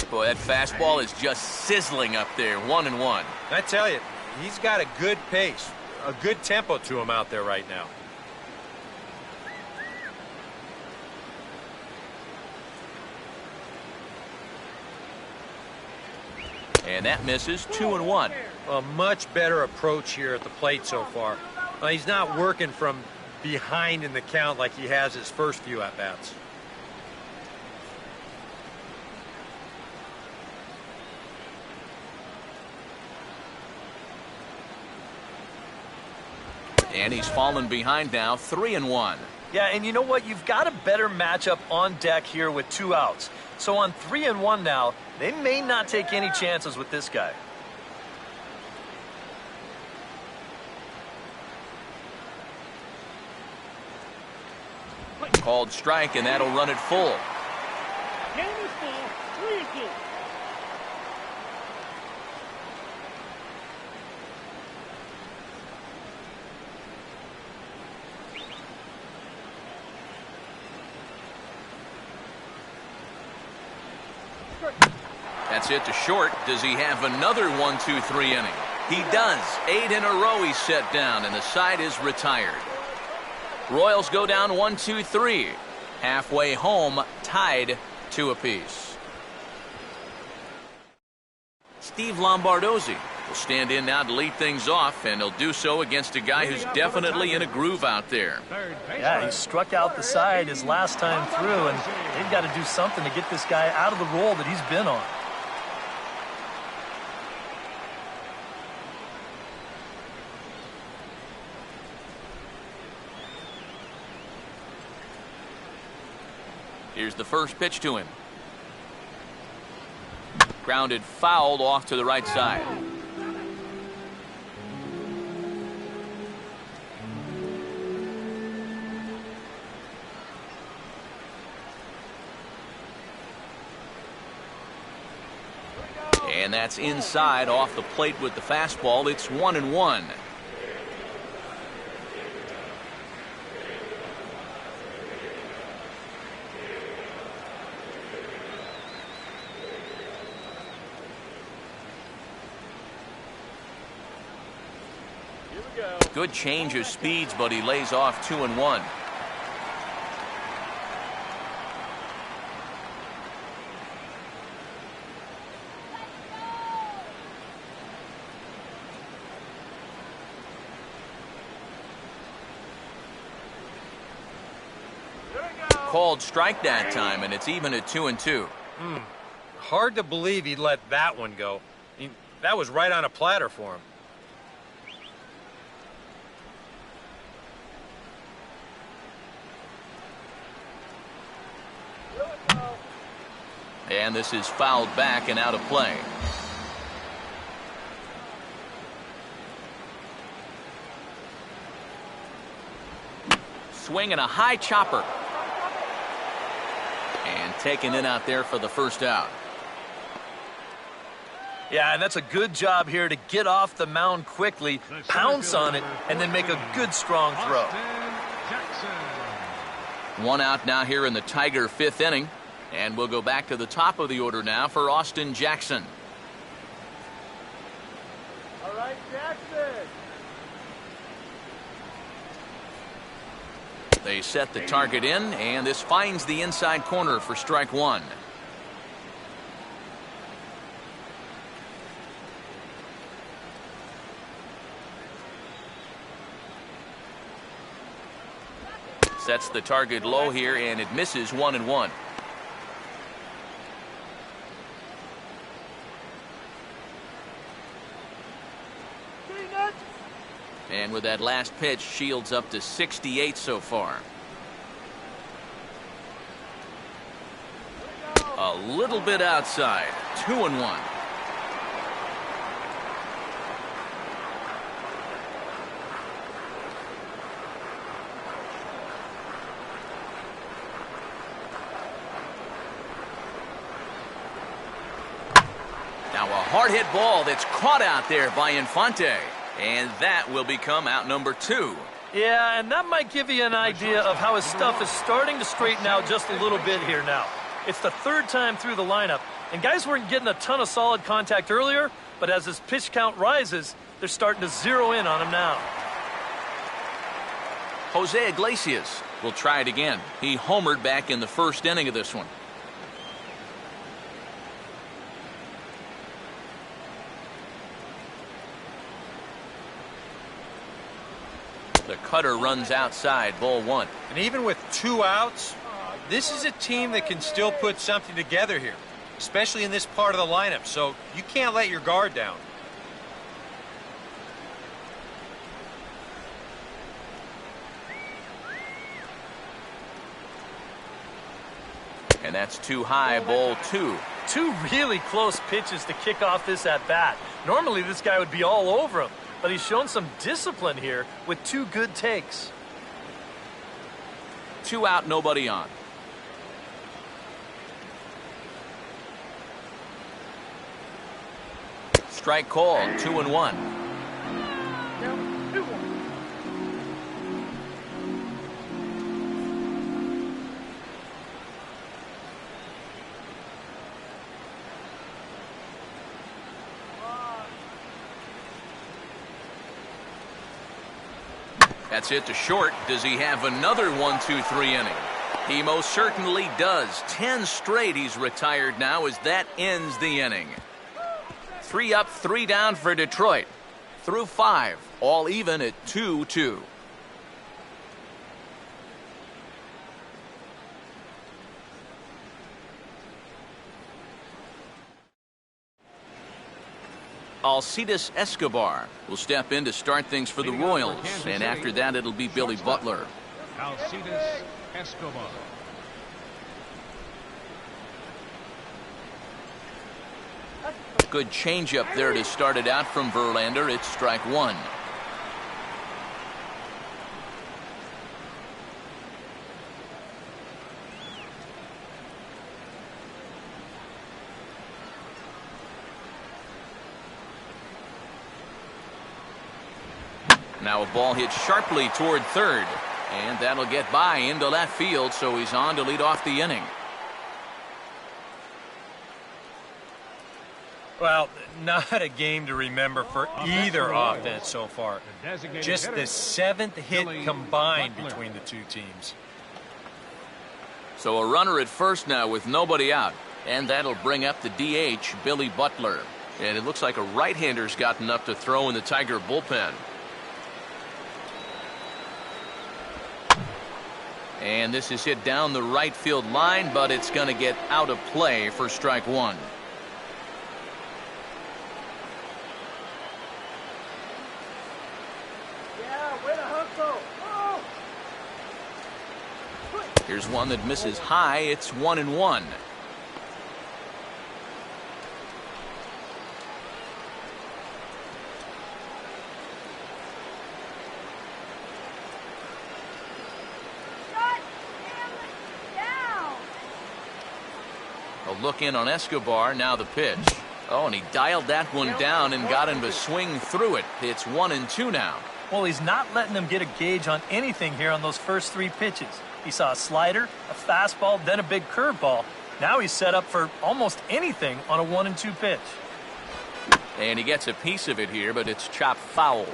Boy, that fastball is just sizzling up there. 1-1. I tell you, he's got a good pace, a good tempo to him out there right now. And that misses. 2-1. A much better approach here at the plate so far. He's not working from behind in the count like he has his first few at-bats. And he's fallen behind now. 3-1. Yeah, and you know what? You've got a better matchup on deck here with 2 outs. So on 3-1 now, they may not take any chances with this guy. Called strike, and that'll run it full. Game is full. 3-2. That's it to short. Does he have another 1-2-3 inning? He does. 8 in a row he's set down, and the side is retired. Royals go down 1-2-3. Halfway home, tied 2 apiece. Steve Lombardozzi will stand in now to lead things off, and he'll do so against a guy who's definitely in a groove out there. Yeah, he struck out the side his last time through, and they've got to do something to get this guy out of the role that he's been on. Here's the first pitch to him. Grounded foul off to the right side. And that's inside off the plate with the fastball. It's 1-1. Good change of speeds, but he lays off 2-1. Called strike that time, and it's even at 2-2. Hard to believe he let that one go. That was right on a platter for him. And this is fouled back and out of play. Swinging a high chopper. And taken in out there for the first out. Yeah, and that's a good job here to get off the mound quickly, pounce on it, and then make a good, strong throw. 1 out now here in the Tiger 5th inning. And we'll go back to the top of the order now for Austin Jackson. All right, Jackson. They set the target in, and this finds the inside corner for strike 1. Sets the target low here, and it misses. 1-1. And with that last pitch, Shields up to 68 so far. A little bit outside. 2-1. a hard-hit ball that's caught out there by Infante. And that will become out number 2. Yeah, and that might give you an idea of how his stuff is starting to straighten out just a little bit here now. It's the 3rd time through the lineup, and guys weren't getting a ton of solid contact earlier, but as his pitch count rises, they're starting to zero in on him now. Jose Iglesias will try it again. He homered back in the 1st inning of this one. The cutter runs outside, ball 1. And even with 2 outs, this is a team that can still put something together here, especially in this part of the lineup, so you can't let your guard down. And that's too high, ball 2. 2 really close pitches to kick off this at-bat. Normally this guy would be all over him, but he's shown some discipline here with 2 good takes. 2 out, nobody on. Strike called, 2-1. That's it to short. Does he have another 1-2-3 inning? He most certainly does. 10 straight he's retired now as that ends the inning. 3 up, 3 down for Detroit. Through 5, all even at 2-2. Alcides Escobar will step in to start things for the Royals, and after that it'll be Billy Butler. Alcides Escobar. Good changeup there to start it out from Verlander. It's strike 1. Now a ball hit sharply toward 3rd, and that'll get by into left field, so he's on to lead off the inning. Well, not a game to remember for either offense so far. Just the 7th hit combined between the 2 teams. So a runner at first now with nobody out, and that'll bring up the DH, Billy Butler. And it looks like a right-hander's gotten up to throw in the Tiger bullpen. And this is hit down the right field line, but it's going to get out of play for strike 1. Here's one that misses high. It's 1-1. A look in on Escobar. Now the pitch. Oh, and he dialed that one down and got him to swing through it. It's 1-2 now. Well, he's not letting them get a gauge on anything here on those first 3 pitches. He saw a slider, a fastball, then a big curveball. Now he's set up for almost anything on a 1-2 pitch. And he gets a piece of it here, but it's chopped foul.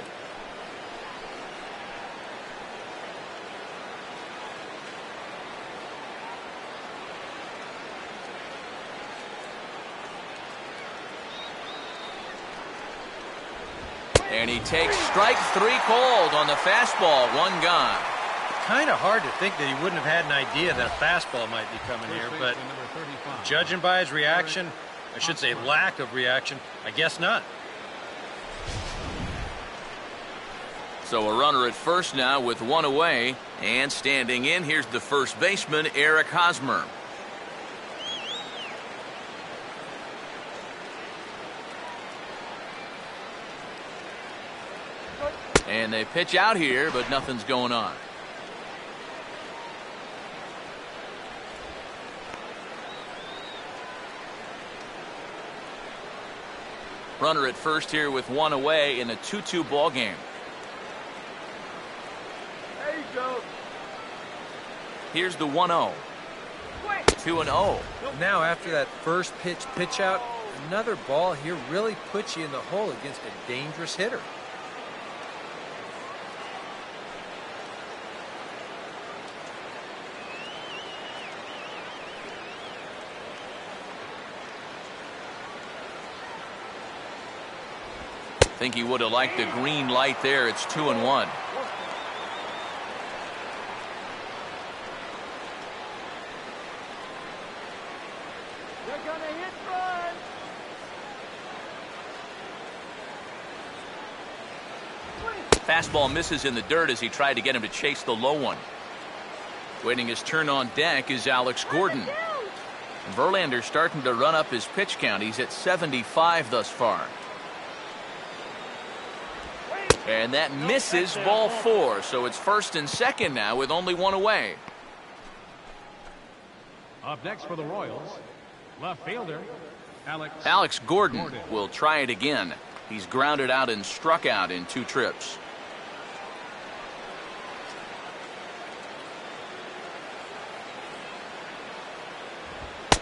And he takes strike 3 called on the fastball. 1 gone. Kind of hard to think that he wouldn't have had an idea that a fastball might be coming here, but judging by his reaction, I should say lack of reaction, I guess not. So a runner at first now with 1 away, and standing in, here's the first baseman, Eric Hosmer. And they pitch out here, but nothing's going on. Runner at first here with one away in a 2-2 ball game. There you go. Here's the 1-0. 2-0. Now after that first pitch out, another ball here really puts you in the hole against a dangerous hitter. Think he would have liked the green light there. It's 2-1. They're gonna hit front. Fastball misses in the dirt as he tried to get him to chase the low one. Waiting his turn on deck is Alex Gordon. Verlander starting to run up his pitch count. He's at 75 thus far. And that misses, ball 4. So it's first and second now with only one away. Up next for the Royals, left fielder Alex Gordon will try it again. He's grounded out and struck out in 2 trips.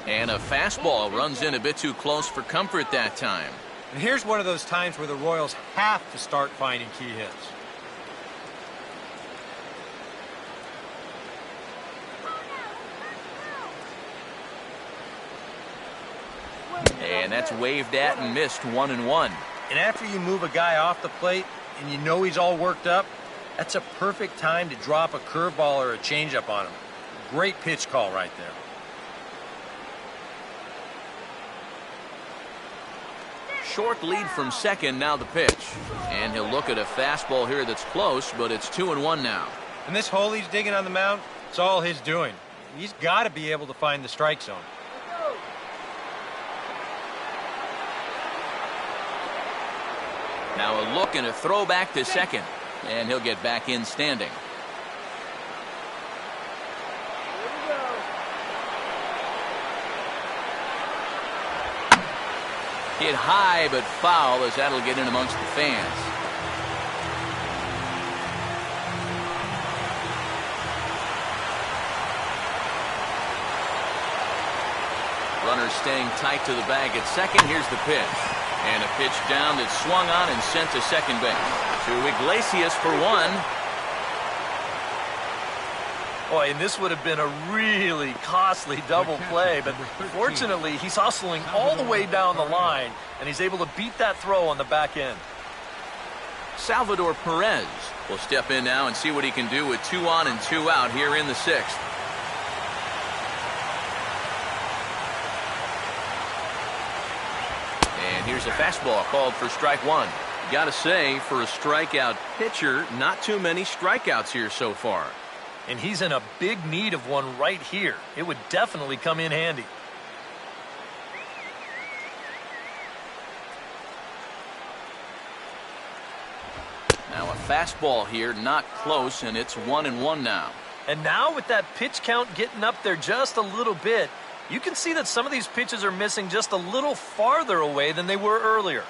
And a fastball runs in a bit too close for comfort that time. And here's one of those times where the Royals have to start finding key hits. And that's waved at and missed 1-1. And after you move a guy off the plate and you know he's all worked up, that's a perfect time to drop a curveball or a changeup on him. Great pitch call right there. Short lead from second, now the pitch. And he'll look at a fastball here that's close, but it's 2-1 now. And this hole he's digging on the mound, it's all his doing. He's got to be able to find the strike zone. Now a look and a throw back to second. And he'll get back in standing. Hit high but foul as that'll get in amongst the fans. Runner staying tight to the bag at second. Here's the pitch. And a pitch down that's swung on and sent to second base. To Iglesias for 1. Boy, and this would have been a really costly double play, but fortunately he's hustling all the way down the line, and he's able to beat that throw on the back end. Salvador Perez will step in now and see what he can do with 2 on and 2 out here in the 6th. And here's a fastball called for strike 1. Gotta say, for a strikeout pitcher, not too many strikeouts here so far. And he's in a big need of one right here. It would definitely come in handy. Now a fastball here, not close, and it's 1-1 now. And now with that pitch count getting up there just a little bit, you can see that some of these pitches are missing just a little farther away than they were earlier.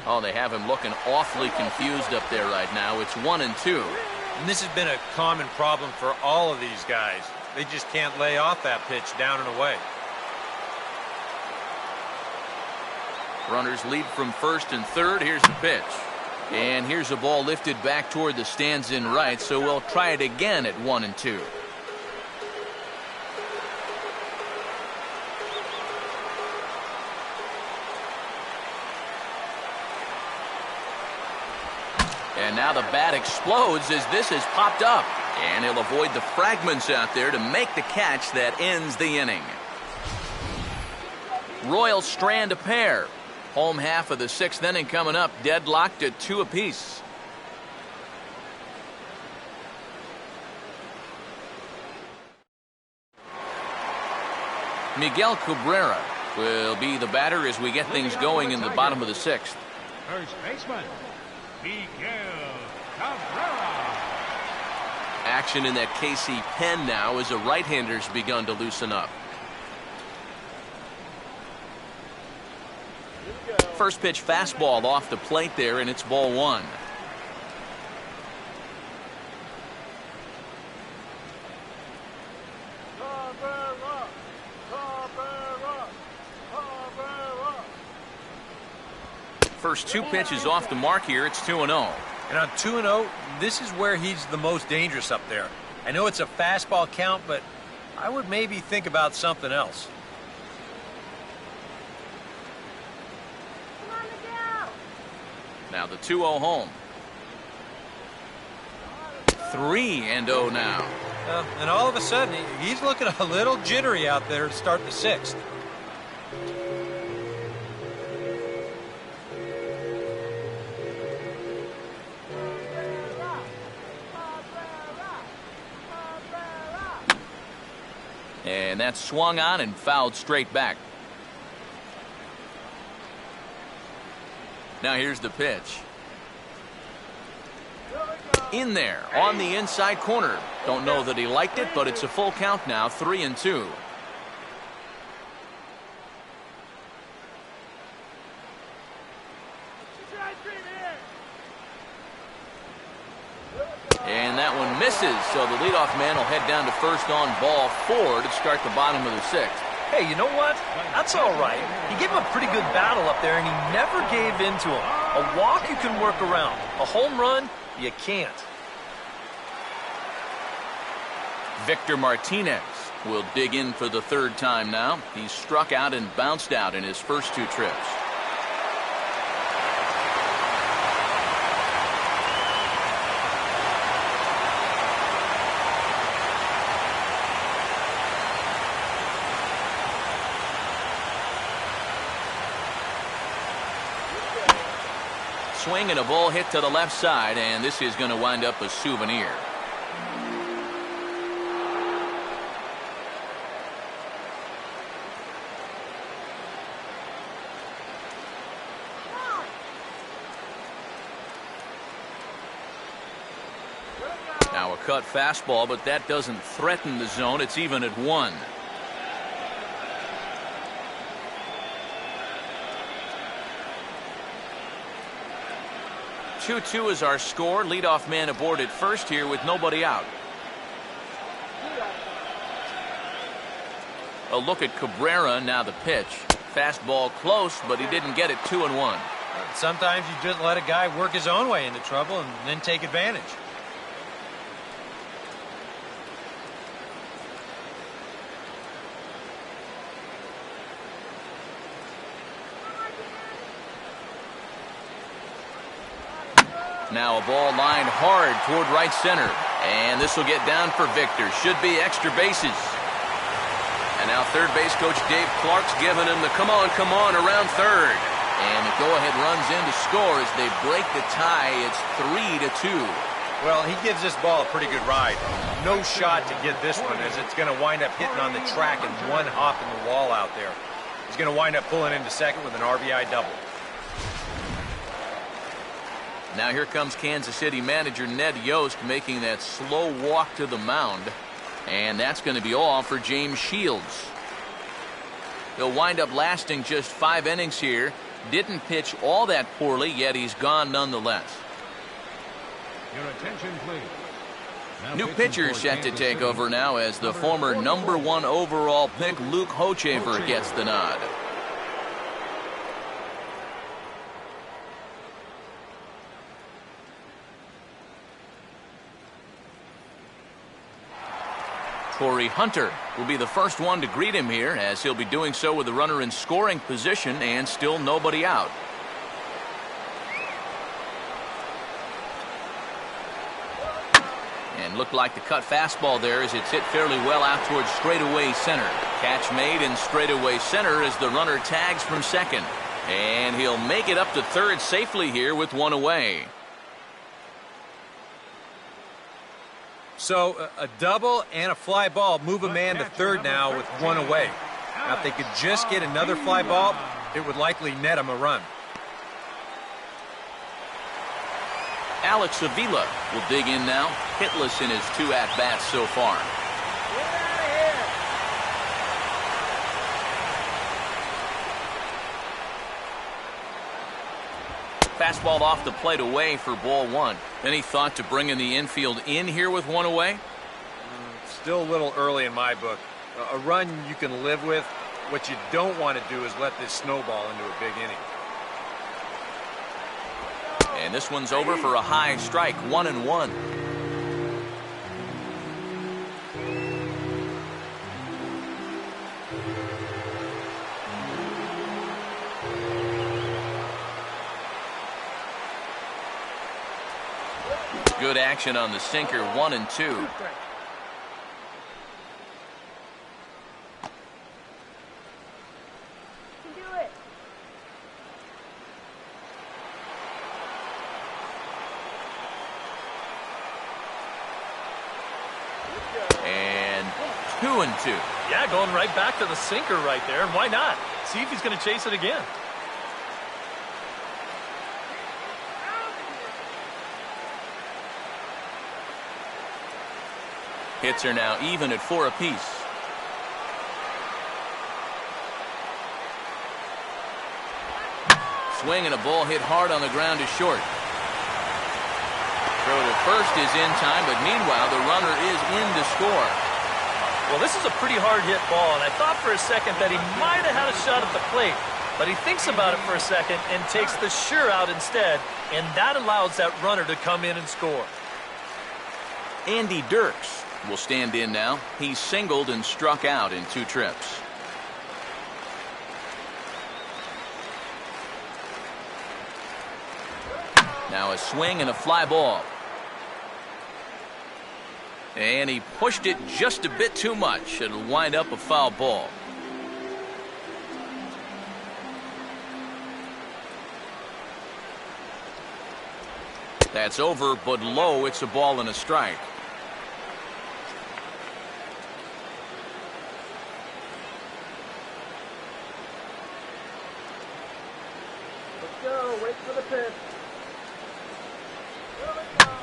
Oh, they have him looking awfully confused up there right now. It's 1-2. And this has been a common problem for all of these guys. They just can't lay off that pitch down and away. Runners lead from first and third. Here's the pitch. And here's a ball lifted back toward the stands in right, so we'll try it again at 1-2. And now the bat explodes as this has popped up. And he'll avoid the fragments out there to make the catch that ends the inning. Royals strand a pair. Home half of the 6th inning coming up, deadlocked at 2 apiece. Miguel Cabrera will be the batter as we get things going in the bottom of the 6th. First baseman, Miguel Cabrera. Action in that KC pen now as the right-hander's begun to loosen up. First pitch fastball off the plate there, and it's ball one. First two pitches off the mark here. It's 2-0. And on 2-0, this is where he's the most dangerous up there. I know it's a fastball count, but I would maybe think about something else. Now the 2-0 home. 3-0 now. And all of a sudden, he's looking a little jittery out there to start the sixth. And that's swung on and fouled straight back. Now here's the pitch. In there on the inside corner. Don't know that he liked it, but it's a full count now, 3-2. And that one misses, so the leadoff man will head down to first on ball 4 to start the bottom of the sixth. Hey, you know what? That's all right. He gave him a pretty good battle up there, and he never gave in to him. A walk you can work around. A home run, you can't. Victor Martinez will dig in for the third time now. He's struck out and bounced out in his first two trips. Swing and a ball hit to the left side, and this is going to wind up a souvenir. Now a cut fastball, but that doesn't threaten the zone. It's even at 1. Two-2 is our score. Leadoff man aboard at first here with nobody out. A look at Cabrera. Now the pitch. Fastball close, but he didn't get it. 2-1. Sometimes you just let a guy work his own way into trouble and then take advantage. Now a ball lined hard toward right center. And this will get down for Victor. Should be extra bases. And now third base coach Dave Clark's giving him the come on around third. And the go-ahead runs in to score as they break the tie. It's 3-2. Well, he gives this ball a pretty good ride. No shot to get this one, as it's going to wind up hitting on the track and one hop in the wall out there. He's going to wind up pulling into second with an RBI double. Now here comes Kansas City manager Ned Yost making that slow walk to the mound. And that's going to be all for James Shields. He'll wind up lasting just 5 innings here. Didn't pitch all that poorly, yet he's gone nonetheless. Your attention, please. Now New pitching pitcher for set to Kansas take City, over now as the number former 44. #1 overall pick Luke Hoechafer gets the nod. Torrey Hunter will be the first one to greet him here, as he'll be doing so with the runner in scoring position and still nobody out. And looked like the cut fastball there as it's hit fairly well out towards straightaway center. Catch made in straightaway center as the runner tags from second. And he'll make it up to third safely here with one away. So a double and a fly ball move a man to third now with one away. Now if they could just get another fly ball, it would likely net him a run. Alex Avila will dig in now, hitless in his 2 at-bats so far. Fastball off the plate away for ball 1. Any thought to bringing the infield in here with 1 away? Still a little early in my book. A run you can live with. What you don't want to do is let this snowball into a big inning. And this one's over for a high strike, 1-1. Good action on the sinker, 1-2. And 2-2. Yeah, going right back to the sinker right there. And why not? See if he's going to chase it again. Hits are now even at 4 apiece. Swing and a ball hit hard on the ground to short. Throw to first is in time, but meanwhile the runner is in to score. Well, this is a pretty hard hit ball, and I thought for a second that he might have had a shot at the plate, but he thinks about it for a second and takes the sure out instead, and that allows that runner to come in and score. Andy Dirks will stand in now. He's singled and struck out in 2 trips. Now a swing and a fly ball. And he pushed it just a bit too much. It'll wind up a foul ball. That's over, but low. It's a ball and a strike. Let's go. Wait for the pitch.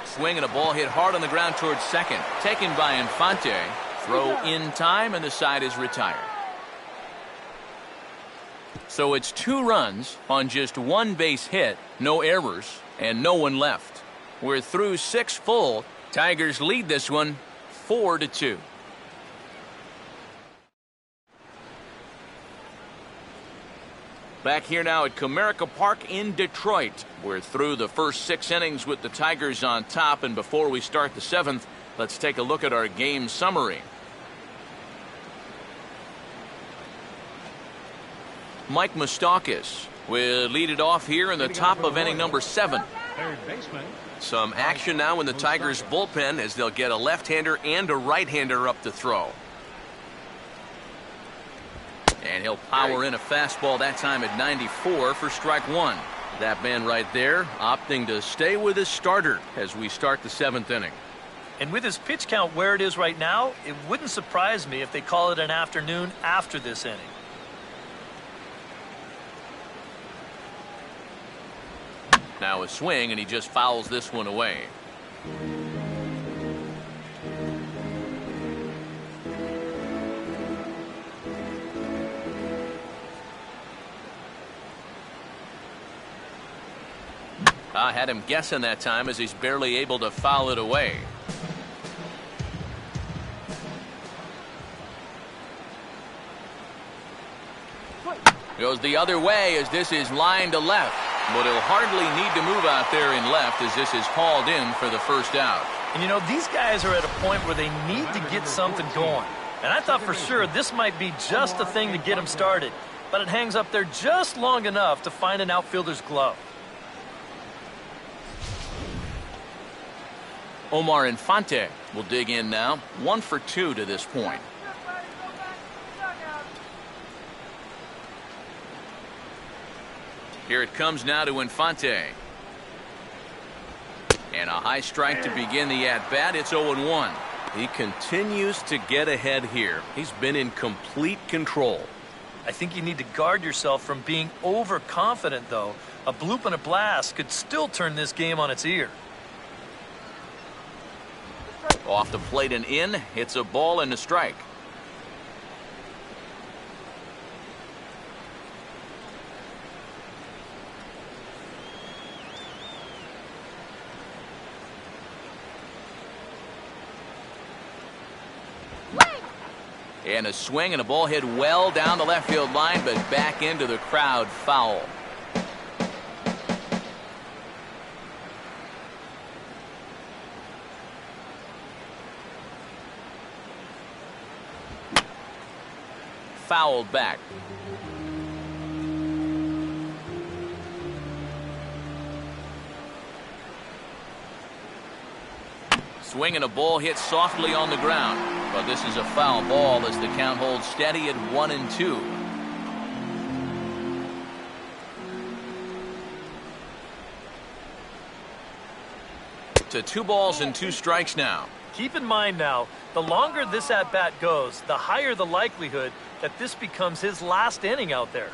Swing and a ball hit hard on the ground towards second. Taken by Infante. Throw in time, and the side is retired. So it's 2 runs on just 1 base hit, no errors, and no one left. We're through 6 full. Tigers lead this one 4-2. Back here now at Comerica Park in Detroit. We're through the first 6 innings with the Tigers on top, and before we start the 7th, let's take a look at our game summary. Mike Moustakas will lead it off here in the top of inning number 7. Third baseman. Some action now in the Tigers bullpen as they'll get a left-hander and a right-hander up to throw. And he'll power in a fastball that time at 94 for strike 1. That man right there opting to stay with his starter as we start the 7th inning. And with his pitch count where it is right now, it wouldn't surprise me if they call it an afternoon after this inning. Now a swing, and he just fouls this one away. I had him guessing that time as he's barely able to foul it away. Goes the other way as this is lined to left. But he'll hardly need to move out there in left as this is hauled in for the first out. And you know, these guys are at a point where they need to get something going. And I thought for sure this might be just the thing to get them started. But it hangs up there just long enough to find an outfielder's glove. Omar Infante will dig in now. 1 for 2 to this point. Here it comes now to Infante. And a high strike to begin the at-bat. It's 0-1. He continues to get ahead here. He's been in complete control. I think you need to guard yourself from being overconfident, though. A bloop and a blast could still turn this game on its ear. Off the plate and in. It's a ball and a strike. And a swing and a ball hit well down the left field line, but back into the crowd, foul. Fouled back. Swing and a ball hit softly on the ground. But this is a foul ball as the count holds steady at 1-2. To 2 balls and 2 strikes now. Keep in mind now, the longer this at-bat goes, the higher the likelihood that this becomes his last inning out there.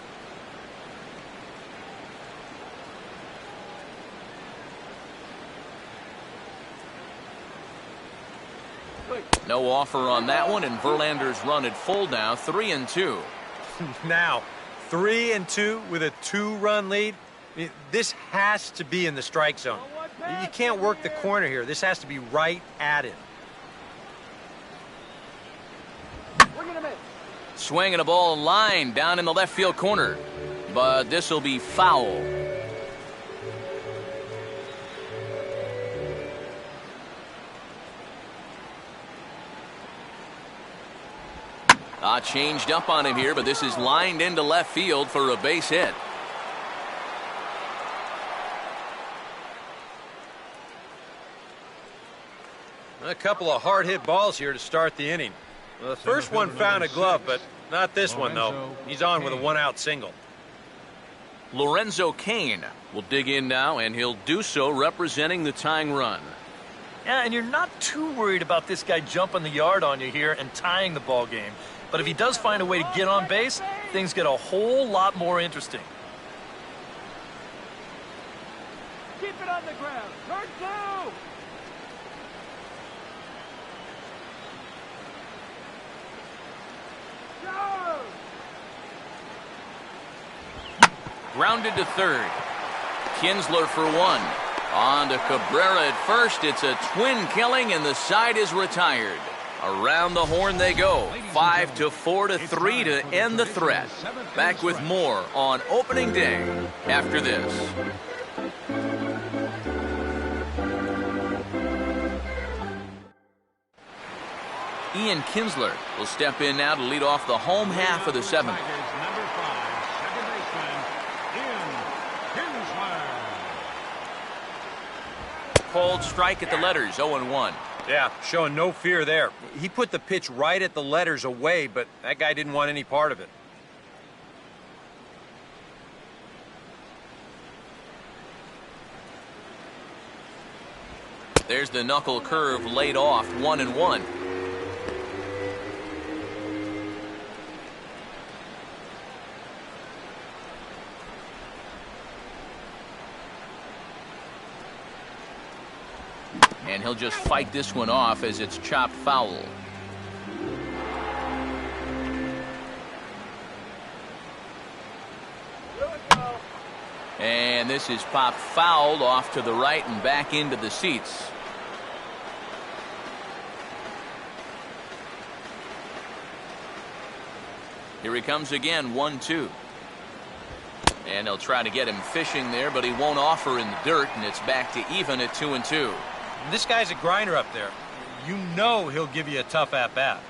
No offer on that one, and Verlander's run at full now, 3-2. Now, 3-2 with a 2-run lead. This has to be in the strike zone. You can't work the corner here. This has to be right at it. Swing and a ball line down in the left field corner. But this will be foul. Changed up on him here, but this is lined into left field for a base hit. A couple of hard-hit balls here to start the inning. Well, the first one found a glove, but not this one, though. He's on with a 1-out single. Lorenzo Cain will dig in now, and he'll do so representing the tying run. Yeah, and you're not too worried about this guy jumping the yard on you here and tying the ball game. But if he does find a way to get on base, things get a whole lot more interesting. Keep it on the ground. Turn 2. Go! Grounded to third. Kinsler for 1. On to Cabrera at first. It's a twin killing, and the side is retired. Around the horn they go. 5-4 to 3 to end the threat. Back with more on opening day after this. Ian Kinsler will step in now to lead off the home half of the 7th. Number 5, second baseman, Ian Kinsler. Called strike at the letters, 0-1. Yeah, showing no fear there. He put the pitch right at the letters away, but that guy didn't want any part of it. There's the knuckle curve laid off, 1-1. And he'll just fight this one off as it's chopped foul. And this is popped fouled off to the right and back into the seats. Here he comes again, 1-2. And they'll try to get him fishing there, but he won't offer in the dirt, and it's back to even at 2-2. This guy's a grinder up there. You know he'll give you a tough at-bat.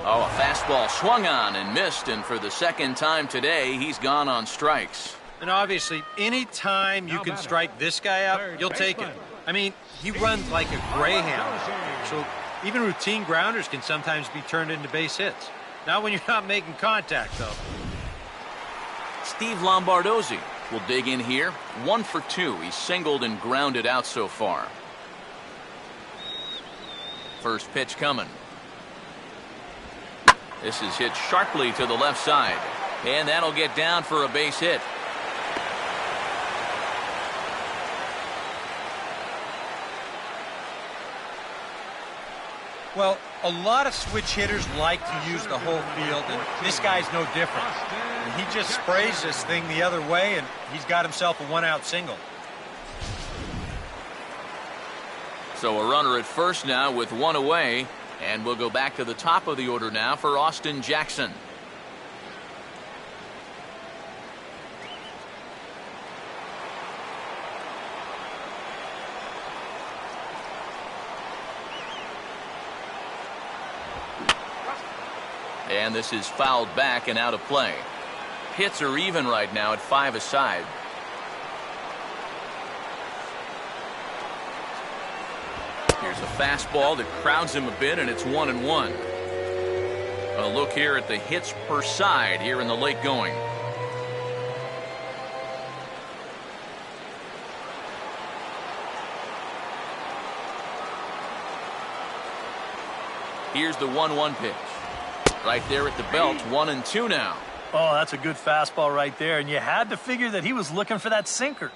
Oh, a fastball swung on and missed, and for the second time today, he's gone on strikes. And obviously, any time you can strike this guy up, you'll take it. I mean, he runs like a greyhound. So even routine grounders can sometimes be turned into base hits. Not when you're not making contact, though. Steve Lombardozzi will dig in here. 1 for 2. He's singled and grounded out so far. First pitch coming. This is hit sharply to the left side. And that'll get down for a base hit. Well, a lot of switch hitters like to use the whole field, and this guy's no different. And he just sprays this thing the other way, and he's got himself a one-out single. So a runner at first now with one away, and we'll go back to the top of the order now for Austin Jackson. And this is fouled back and out of play. Hits are even right now at 5 aside. Here's a fastball that crowds him a bit, and it's 1-1. A look here at the hits per side here in the late going. Here's the 1-1 pitch. Right there at the belt, 1-2 now. Oh, that's a good fastball right there, and you had to figure that he was looking for that sinker.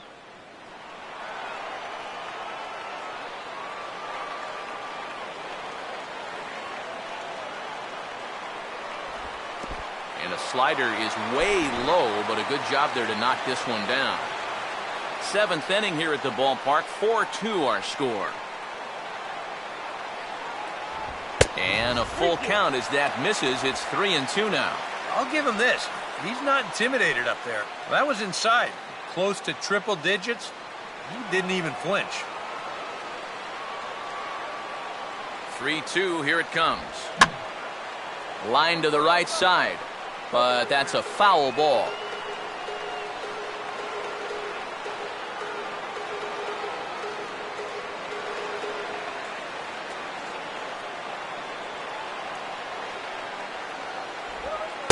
And a slider is way low, but a good job there to knock this one down. 7th inning here at the ballpark, 4-2 our score. And a full count as that misses. It's 3-2 now. I'll give him this. He's not intimidated up there. That was inside. Close to triple digits. He didn't even flinch. 3-2, here it comes. Line to the right side, but that's a foul ball.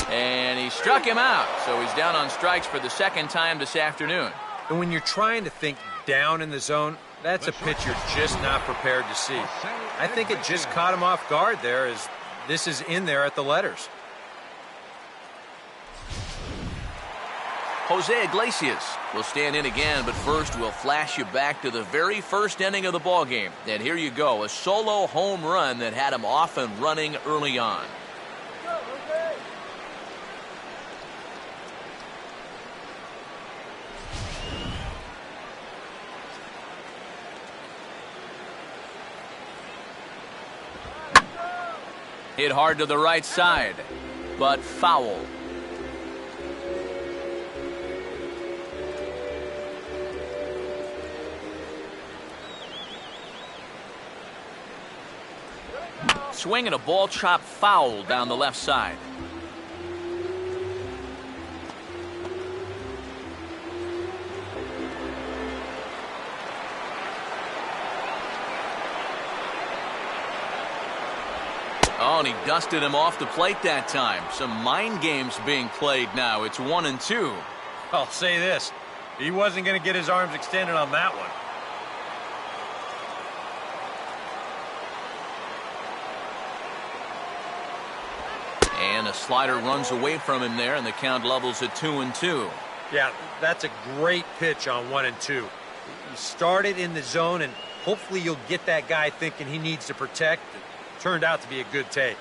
And he struck him out, so he's down on strikes for the second time this afternoon. And when you're trying to think down in the zone, that's a pitch you're just not prepared to see. I think it just caught him off guard there as this is in there at the letters. Jose Iglesias will stand in again, but first we'll flash you back to the very first inning of the ballgame. And here you go, a solo home run that had him off and running early on. Hit hard to the right side, but foul. Swinging a ball chopped foul down the left side. Oh, and he dusted him off the plate that time. Some mind games being played now. It's 1-2. I'll say this. He wasn't going to get his arms extended on that one. And a slider runs away from him there, and the count levels at 2-2. Yeah, that's a great pitch on 1-2. You start it in the zone, and hopefully you'll get that guy thinking he needs to protect. It turned out to be a good take.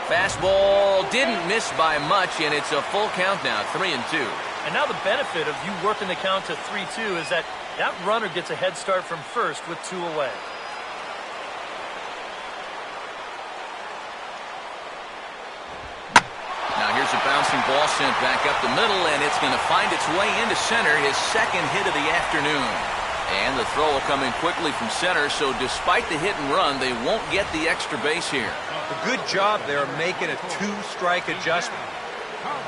Fastball didn't miss by much, and it's a full count now, 3-2. And now the benefit of you working the count to 3-2 is that runner gets a head start from first with 2 away. Now here's a bouncing ball sent back up the middle, and it's going to find its way into center, his second hit of the afternoon. And the throw will come in quickly from center, so despite the hit and run, they won't get the extra base here. A good job there making a 2-strike adjustment.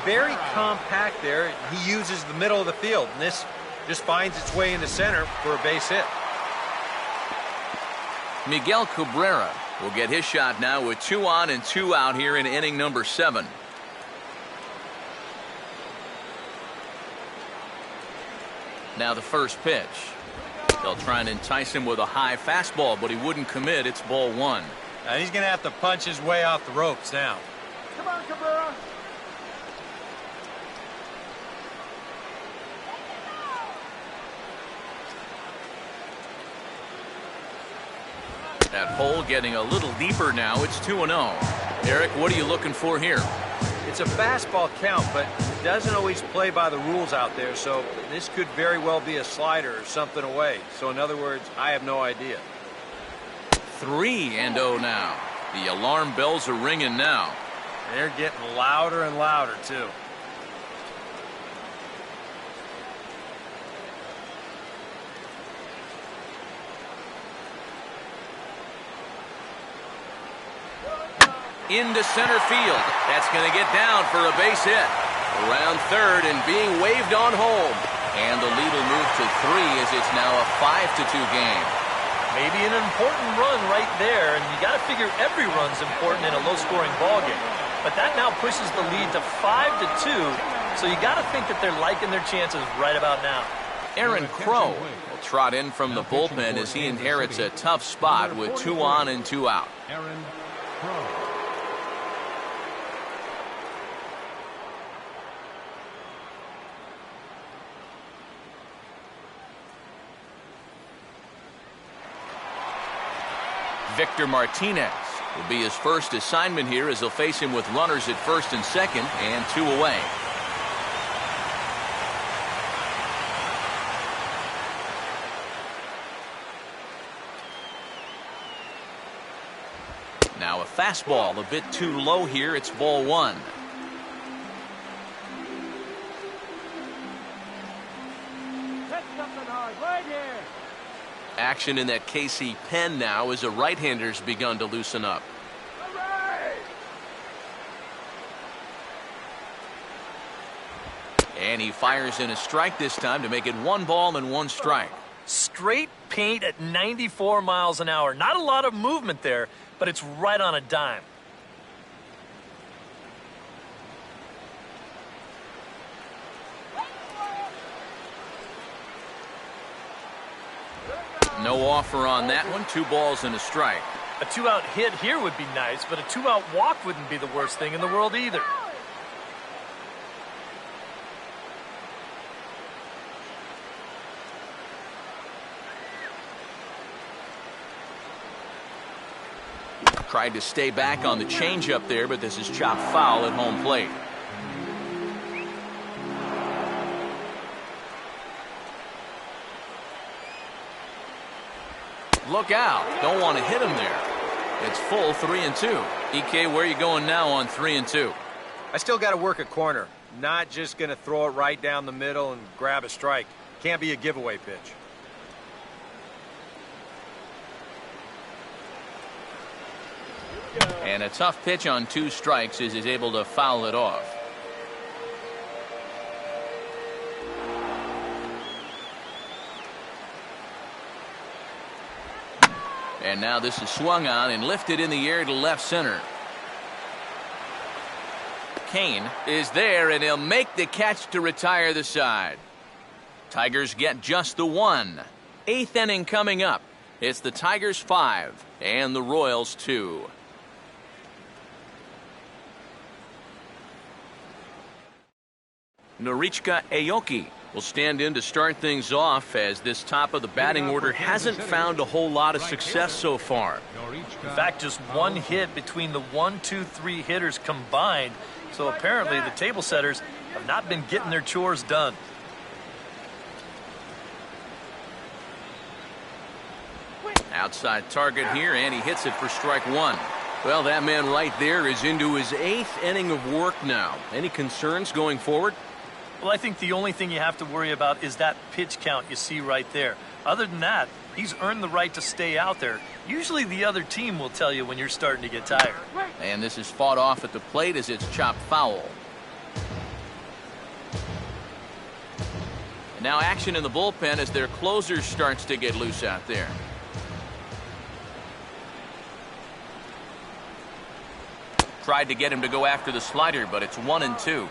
Very compact there. He uses the middle of the field, and this just finds its way into center for a base hit. Miguel Cabrera will get his shot now with 2 on and 2 out here in inning number 7. Now the first pitch. They'll try and entice him with a high fastball, but he wouldn't commit. It's ball 1. And he's going to have to punch his way off the ropes now. Come on, Cabrera. That hole getting a little deeper now. It's 2-0. Eric, what are you looking for here? It's a fastball count, but it doesn't always play by the rules out there, so this could very well be a slider or something away. So in other words, I have no idea. 3-0 now. The alarm bells are ringing now. They're getting louder and louder, too. Into center field. That's going to get down for a base hit. Around third and being waved on home. And the lead will move to 3 as it's now a 5-2 game. Maybe an important run right there, and you got to figure every run's important in a low-scoring ball game. But that now pushes the lead to 5-2, so you got to think that they're liking their chances right about now. Aaron Crow will trot in from the bullpen as he inherits a tough spot with 2 on and 2 out. Aaron Crow. Victor Martinez will be his first assignment here as he'll face him with runners at first and second and 2 away. Now a fastball a bit too low here. It's ball 1. Hit something hard right here. Action in that KC pen now as a right-hander's begun to loosen up. All right. And he fires in a strike this time to make it 1 ball and 1 strike. Straight paint at 94 miles an hour. Not a lot of movement there, but it's right on a dime. No offer on that one. 2 balls and a strike. A 2-out hit here would be nice, but a 2-out walk wouldn't be the worst thing in the world either. Tried to stay back on the changeup there, but this is chopped foul at home plate. Look out. Don't want to hit him there. It's full 3-2. EK, where are you going now on 3-2? I still got to work a corner. Not just going to throw it right down the middle and grab a strike. Can't be a giveaway pitch. And a tough pitch on 2 strikes as he's able to foul it off. And now this is swung on and lifted in the air to left center. Kane is there, and he'll make the catch to retire the side. Tigers get just the 1. 8th inning coming up. It's the Tigers 5 and the Royals 2. Norichika Aoki will stand in to start things off as this top of the batting order hasn't found a whole lot of success so far. In fact, just 1 hit between the 1, 2, 3 hitters combined. So apparently the table setters have not been getting their chores done. Outside target here, and he hits it for strike 1. Well, that man right there is into his 8th inning of work now. Any concerns going forward? Well, I think the only thing you have to worry about is that pitch count you see right there. Other than that, he's earned the right to stay out there. Usually the other team will tell you when you're starting to get tired. And this is fought off at the plate as it's chopped foul. And now action in the bullpen as their closer starts to get loose out there. Tried to get him to go after the slider, but it's 1-2.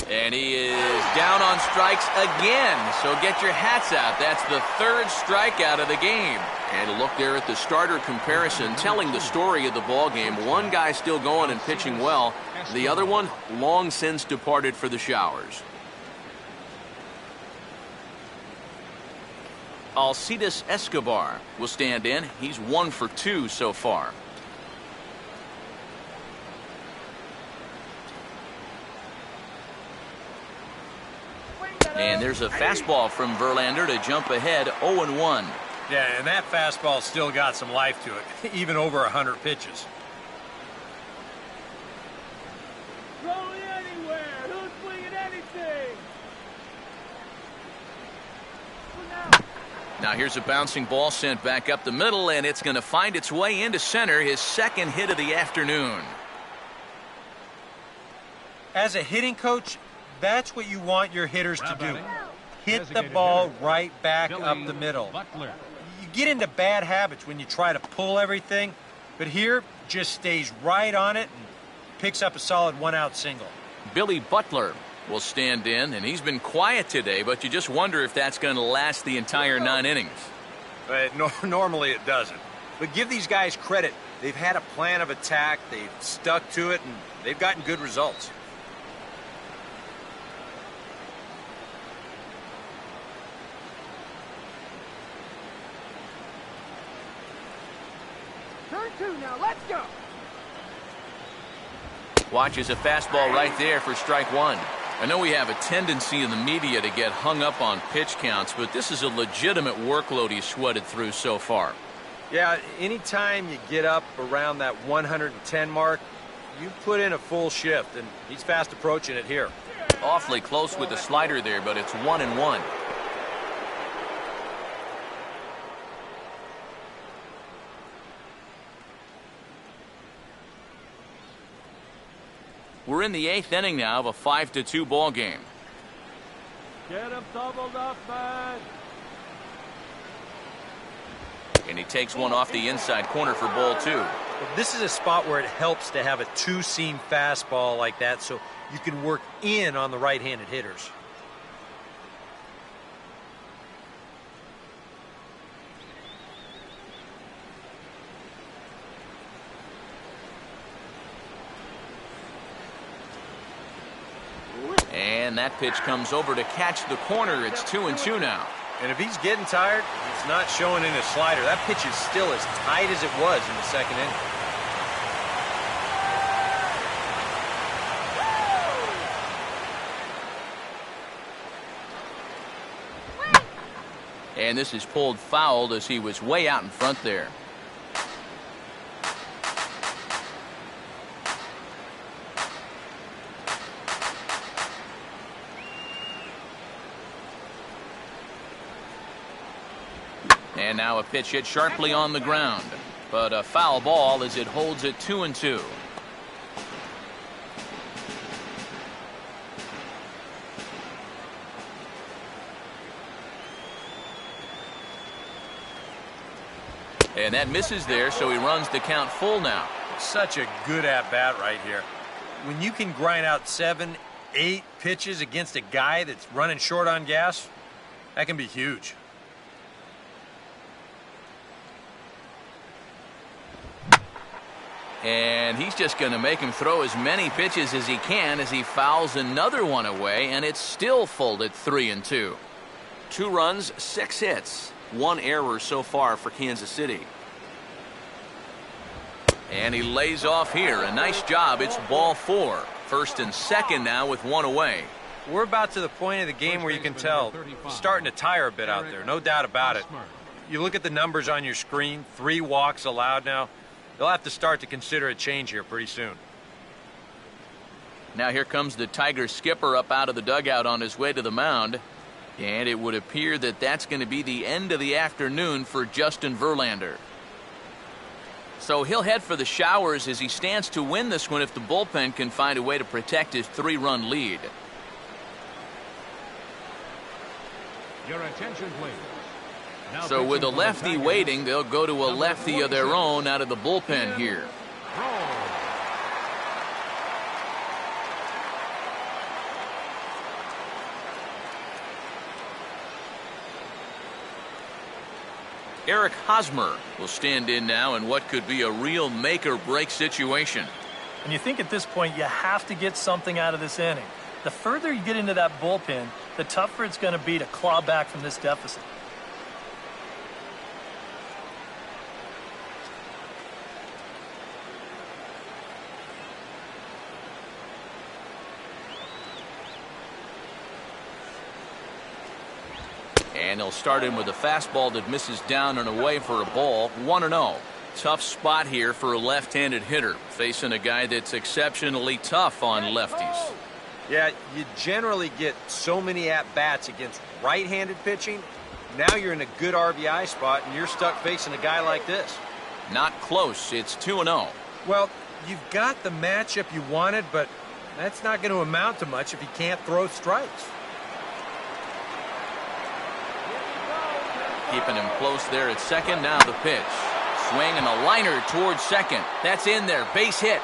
And he is down on strikes again. So get your hats out. That's the 3rd strikeout of the game. And a look there at the starter comparison, telling the story of the ball game. One guy still going and pitching well. The other one long since departed for the showers. Alcides Escobar will stand in. He's 1 for 2 so far. And there's a fastball from Verlander to jump ahead 0-1. Yeah, and that fastball still got some life to it, even over 100 pitches. Rolling anywhere. Who's swinging anything? Now here's a bouncing ball sent back up the middle, and it's going to find its way into center, his second hit of the afternoon. As a hitting coach, that's what you want your hitters to do. Hit the ball right back up the middle. You get into bad habits when you try to pull everything, but here just stays right on it and picks up a solid 1-out single. Billy Butler will stand in, and he's been quiet today, but you just wonder if that's going to last the entire 9 innings. Normally it doesn't. But give these guys credit. They've had a plan of attack, they've stuck to it, and they've gotten good results. Turn 2 now. Let's go. Watches a fastball right there for strike 1. I know we have a tendency in the media to get hung up on pitch counts, but this is a legitimate workload he's sweated through so far. Yeah, anytime you get up around that 110 mark, you put in a full shift, and he's fast approaching it here. Awfully close with the slider there, but it's 1-1. We're in the 8th inning now of a 5-2 ball game. Get him doubled up, man. And he takes one off the inside corner for ball 2. Well, this is a spot where it helps to have a two-seam fastball like that so you can work in on the right-handed hitters. And that pitch comes over to catch the corner. It's 2-2 now. And if he's getting tired, it's not showing in his slider. That pitch is still as tight as it was in the second inning. And this is pulled foul as he was way out in front there. And now a pitch hit sharply on the ground, but a foul ball as it holds it 2-2. And that misses there, so he runs the count full now. Such a good at-bat right here. When you can grind out 7, 8 pitches against a guy that's running short on gas, that can be huge. And he's just going to make him throw as many pitches as he can as he fouls another one away, and it's still full at 3-2. 2 runs, 6 hits, 1 error so far for Kansas City. And he lays off here. A nice job. It's ball 4. First and second now with 1 away. We're about to the point of the game where you can tell it's starting to tire a bit out there, no doubt about it. You look at the numbers on your screen, 3 walks allowed now. They'll have to start to consider a change here pretty soon. Now here comes the Tiger skipper up out of the dugout on his way to the mound. And it would appear that that's going to be the end of the afternoon for Justin Verlander. So he'll head for the showers as he stands to win this one if the bullpen can find a way to protect his 3-run lead. Your attention, please. Now So with a pitching for the lefty Tigers, waiting, they'll go to a lefty of their own out of the bullpen here. Roll. Eric Hosmer will stand in now in what could be a real make-or-break situation. And you think at this point you have to get something out of this inning. The further you get into that bullpen, the tougher it's going to be to claw back from this deficit. And he'll start in with a fastball that misses down and away for a ball. 1-0. Tough spot here for a left-handed hitter, facing a guy that's exceptionally tough on lefties. Yeah, you generally get so many at-bats against right-handed pitching. Now you're in a good RBI spot, and you're stuck facing a guy like this. Not close. It's 2-0. Well, you've got the matchup you wanted, but that's not going to amount to much if you can't throw strikes. Keeping him close there at second. Now the pitch. Swing and a liner towards second. That's in there. Base hit.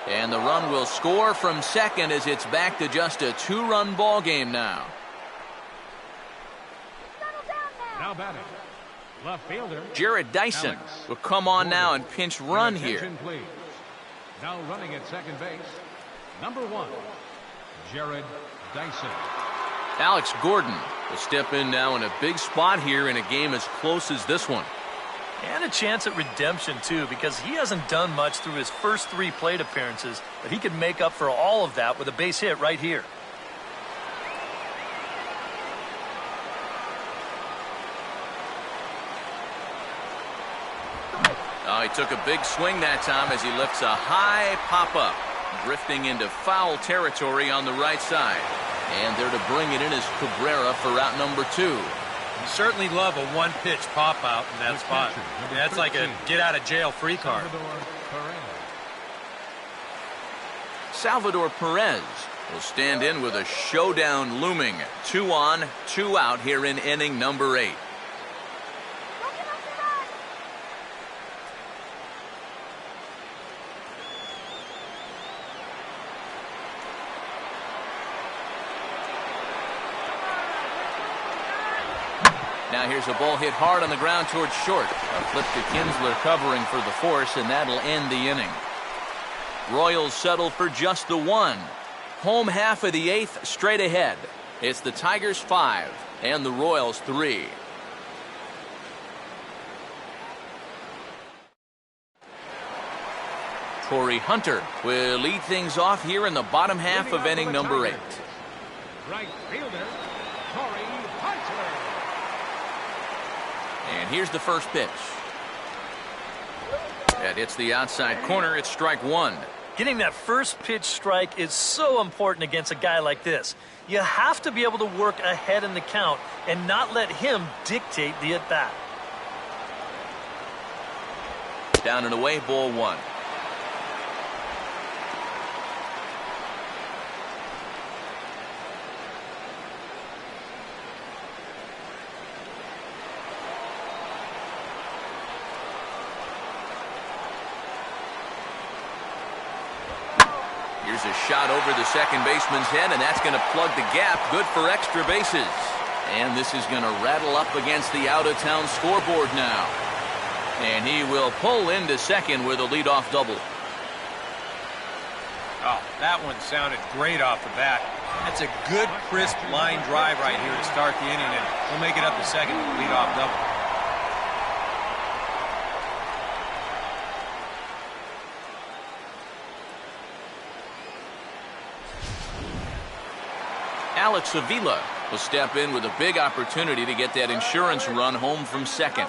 And the run will score from second as it's back to just a 2-run ball game now. Now batting, left fielder Jared Dyson will come on now and pinch run here. Attention, please. Now running at second base, number 1, Jared Dyson. Alex Gordon will step in now in a big spot here in a game as close as this one. And a chance at redemption, too, because he hasn't done much through his first 3 plate appearances, but he can make up for all of that with a base hit right here. Oh, he took a big swing that time as he lifts a high pop-up, drifting into foul territory on the right side. And there to bring it in is Cabrera for out number 2. You certainly love a one-pitch pop-out in that spot. That's like a get-out-of-jail-free card. Salvador Perez will stand in with a showdown looming. 2 on, 2 out here in inning number 8. Now here's a ball hit hard on the ground towards short. A flip to Kinsler covering for the force, and that'll end the inning. Royals settle for just the 1. Home half of the 8th straight ahead. It's the Tigers 5 and the Royals 3. Torrey Hunter will lead things off here in the bottom half of inning number 8. Right fielder, Torrey Hunter. And here's the first pitch. That hits the outside corner. It's strike 1. Getting that first pitch strike is so important against a guy like this. You have to be able to work ahead in the count and not let him dictate the at-bat. Down and away, ball 1. Here's a shot over the second baseman's head, and that's going to plug the gap. Good for extra bases. And this is going to rattle up against the out-of-town scoreboard now. And he will pull into second with a leadoff double. Oh, that one sounded great off the bat. That's a good, crisp line drive right here to start the inning, and we'll make it up to second with a leadoff double. Alex Avila will step in with a big opportunity to get that insurance run home from second.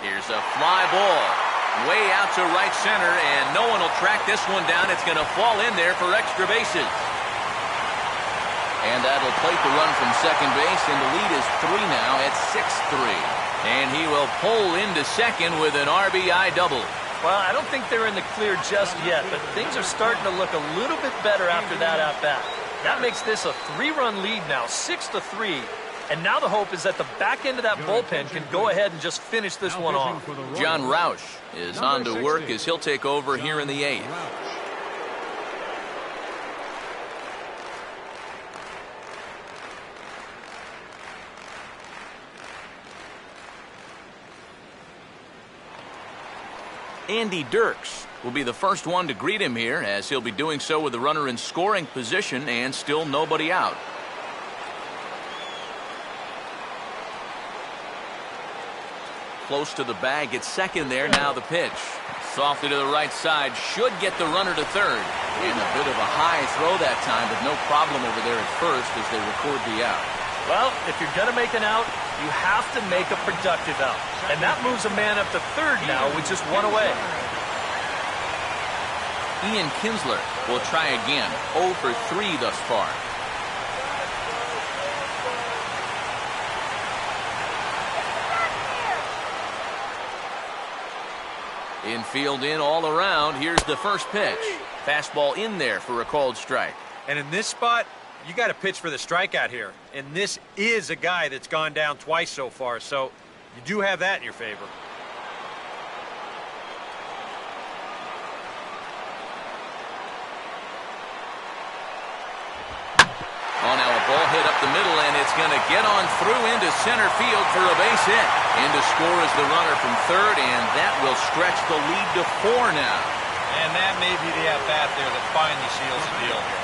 Here's a fly ball way out to right center, and no one will track this one down. It's going to fall in there for extra bases. And that'll plate the run from second base, and the lead is 3 now at 6-3. And he will pull into second with an RBI double. Well, I don't think they're in the clear just yet, but things are starting to look a little bit better after that at-bat. That makes this a 3-run lead now, 6-3. And now the hope is that the back end of that bullpen can go ahead and just finish this one off. John Roush is on to work as he'll take over here in the 8th. Andy Dirks will be the first one to greet him here, as he'll be doing so with the runner in scoring position and still nobody out. Close to the bag at second there. Now the pitch. Softly to the right side. Should get the runner to third. And a bit of a high throw that time, but no problem over there at first as they record the out. Well, if you're going to make an out, you have to make a productive out. And that moves a man up to third now with just one away. Ian Kinsler will try again. 0 for 3 thus far. Infield in all around. Here's the first pitch. Fastball in there for a called strike. And in this spot, you got to pitch for the strikeout here. And this is a guy that's gone down twice so far, so you do have that in your favor. Oh, now a ball hit up the middle, and it's going to get on through into center field for a base hit. In to score is the runner from third, and that will stretch the lead to 4 now. And that may be the at-bat there that finally seals the deal here.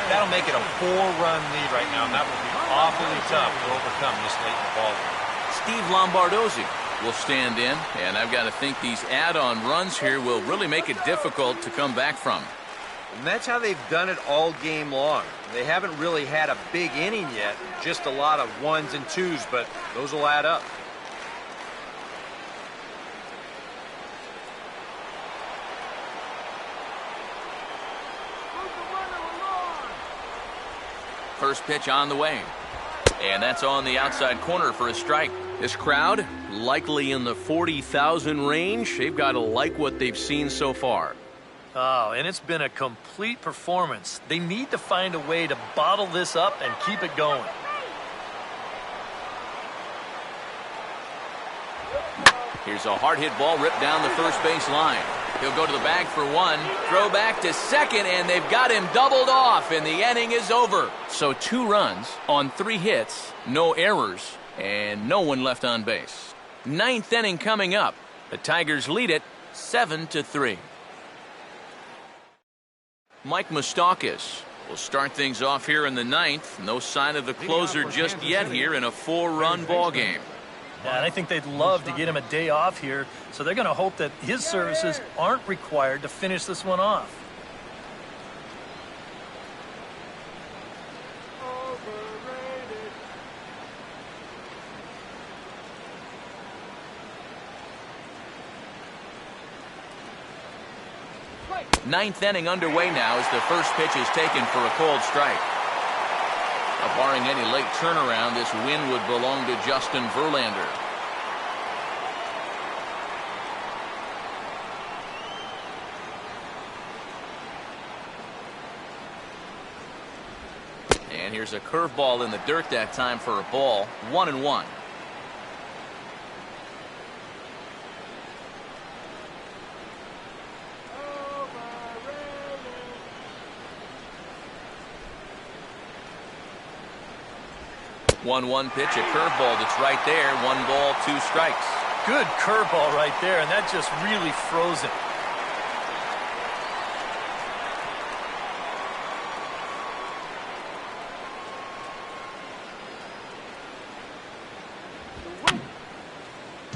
That'll make it a 4-run lead right now, and that will be awfully tough to overcome this late in the ballgame. Steve Lombardozzi will stand in, and I've got to think these add-on runs here will really make it difficult to come back from. And that's how they've done it all game long. They haven't really had a big inning yet, just a lot of 1s and 2s, but those will add up. First pitch on the way. And that's on the outside corner for a strike. This crowd, likely in the 40,000 range. They've got to like what they've seen so far. Oh, and it's been a complete performance. They need to find a way to bottle this up and keep it going. Here's a hard hit ball ripped down the first base line. He'll go to the bag for 1, throw back to second, and they've got him doubled off, and the inning is over. So 2 runs on 3 hits, no errors, and no one left on base. 9th inning coming up. The Tigers lead it 7-3. Mike Moustakas will start things off here in the 9th. No sign of the closer just yet here in a 4-run ball game. Yeah, and I think they'd love to get him a day off here, so they're going to hope that his services aren't required to finish this one off. Ninth inning underway now as the first pitch is taken for a called strike. Barring any late turnaround, this win would belong to Justin Verlander. And here's a curveball in the dirt that time for a ball. 1-1. One pitch, a curveball that's right there. 1 ball, 2 strikes. Good curveball right there, and that just really froze him.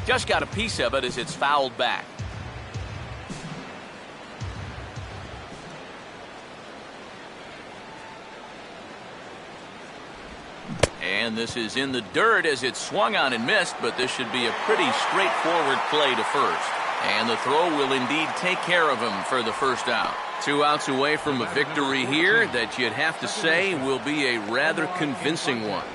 Just got a piece of it as it's fouled back. And this is in the dirt as it swung on and missed, but this should be a pretty straightforward play to first. And the throw will indeed take care of him for the first out. 2 outs away from a victory here that you'd have to say will be a rather convincing one.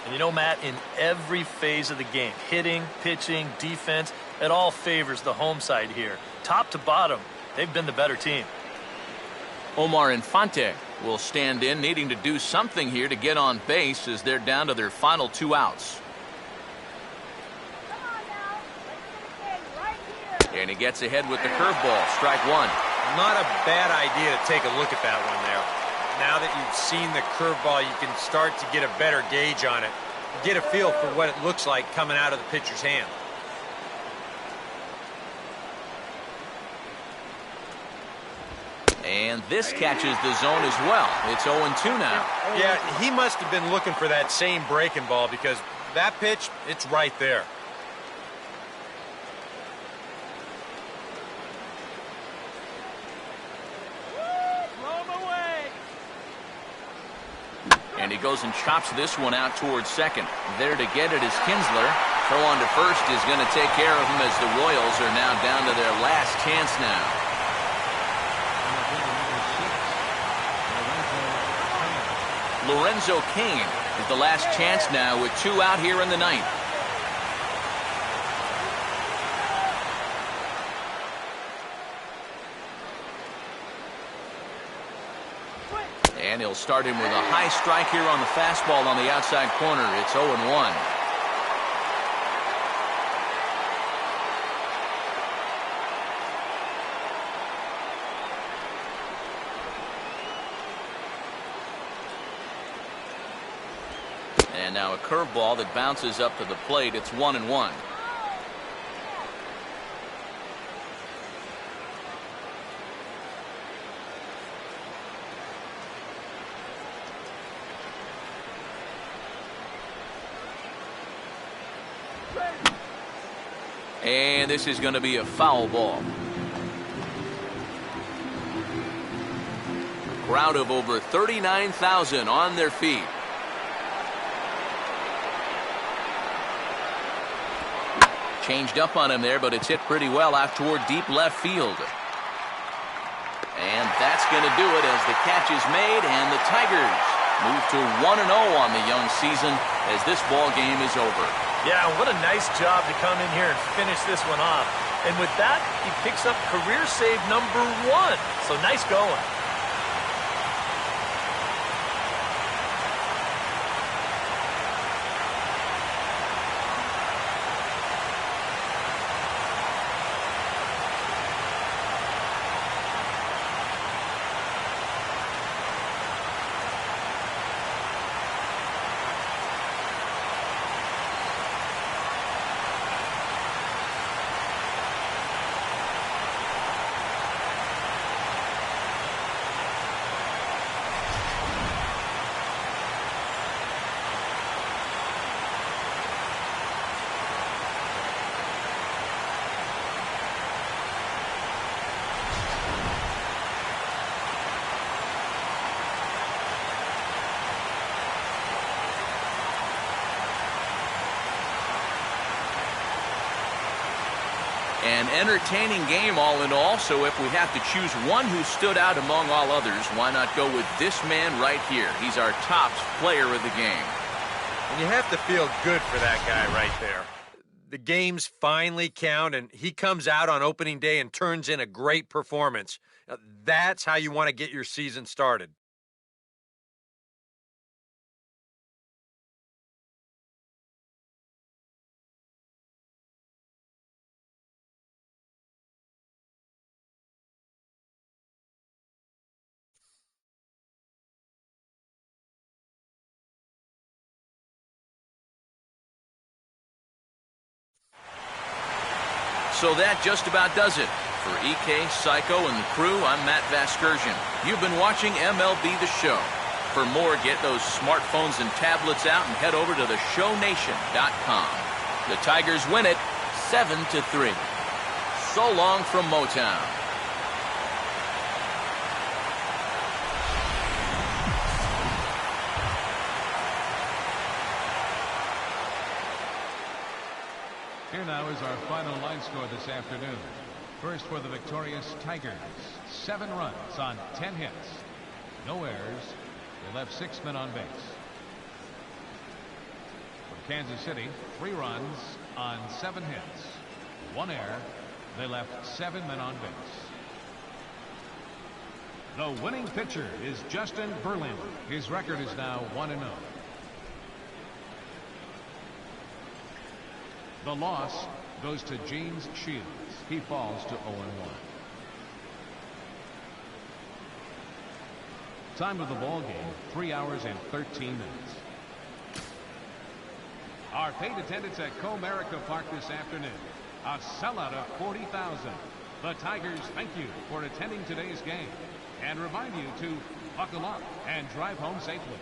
And you know, Matt, in every phase of the game, hitting, pitching, defense, it all favors the home side here. Top to bottom, they've been the better team. Omar Infante will stand in, needing to do something here to get on base as they're down to their final 2 outs. And he gets ahead with the curveball. Strike 1. Not a bad idea to take a look at that one there. Now that you've seen the curveball, you can start to get a better gauge on it. Get a feel for what it looks like coming out of the pitcher's hand. And this catches the zone as well. It's 0-2 now. Yeah, he must have been looking for that same breaking ball because that pitch, it's right there. And he goes and chops this one out towards second. There to get it is Kinsler. Throw on to first is going to take care of him as the Royals are now down to their last chance now. Lorenzo Cain is the last chance now with 2 out here in the 9th. And he'll start him with a high strike here on the fastball on the outside corner. It's 0-1. And now a curveball that bounces up to the plate. It's 1-1. And this is going to be a foul ball. A crowd of over 39,000 on their feet. Changed up on him there, but it's hit pretty well out toward deep left field. And that's going to do it as the catch is made, and the Tigers move to 1-0 on the young season as this ball game is over. Yeah, what a nice job to come in here and finish this one off. And with that, he picks up career save number 1. So nice going. An entertaining game all in all, so if we have to choose one who stood out among all others, why not go with this man right here? He's our top player of the game. And you have to feel good for that guy right there. The games finally count, and he comes out on opening day and turns in a great performance. Now, that's how you want to get your season started. So that just about does it. For EK, Psycho, and the crew, I'm Matt Vasgersian. You've been watching MLB The Show. For more, get those smartphones and tablets out and head over to theshownation.com. The Tigers win it 7-3. So long from Motown. Here now is our final line score this afternoon. First for the victorious Tigers, 7 runs on 10 hits. No errors. They left 6 men on base. For Kansas City, 3 runs on 7 hits. 1 error. They left 7 men on base. The winning pitcher is Justin Verlander. His record is now 1-0. The loss goes to James Shields. He falls to 0-1. Time of the ball game, 3 hours and 13 minutes. Our paid attendance at Comerica Park this afternoon, a sellout of 40,000. The Tigers thank you for attending today's game and remind you to buckle up and drive home safely.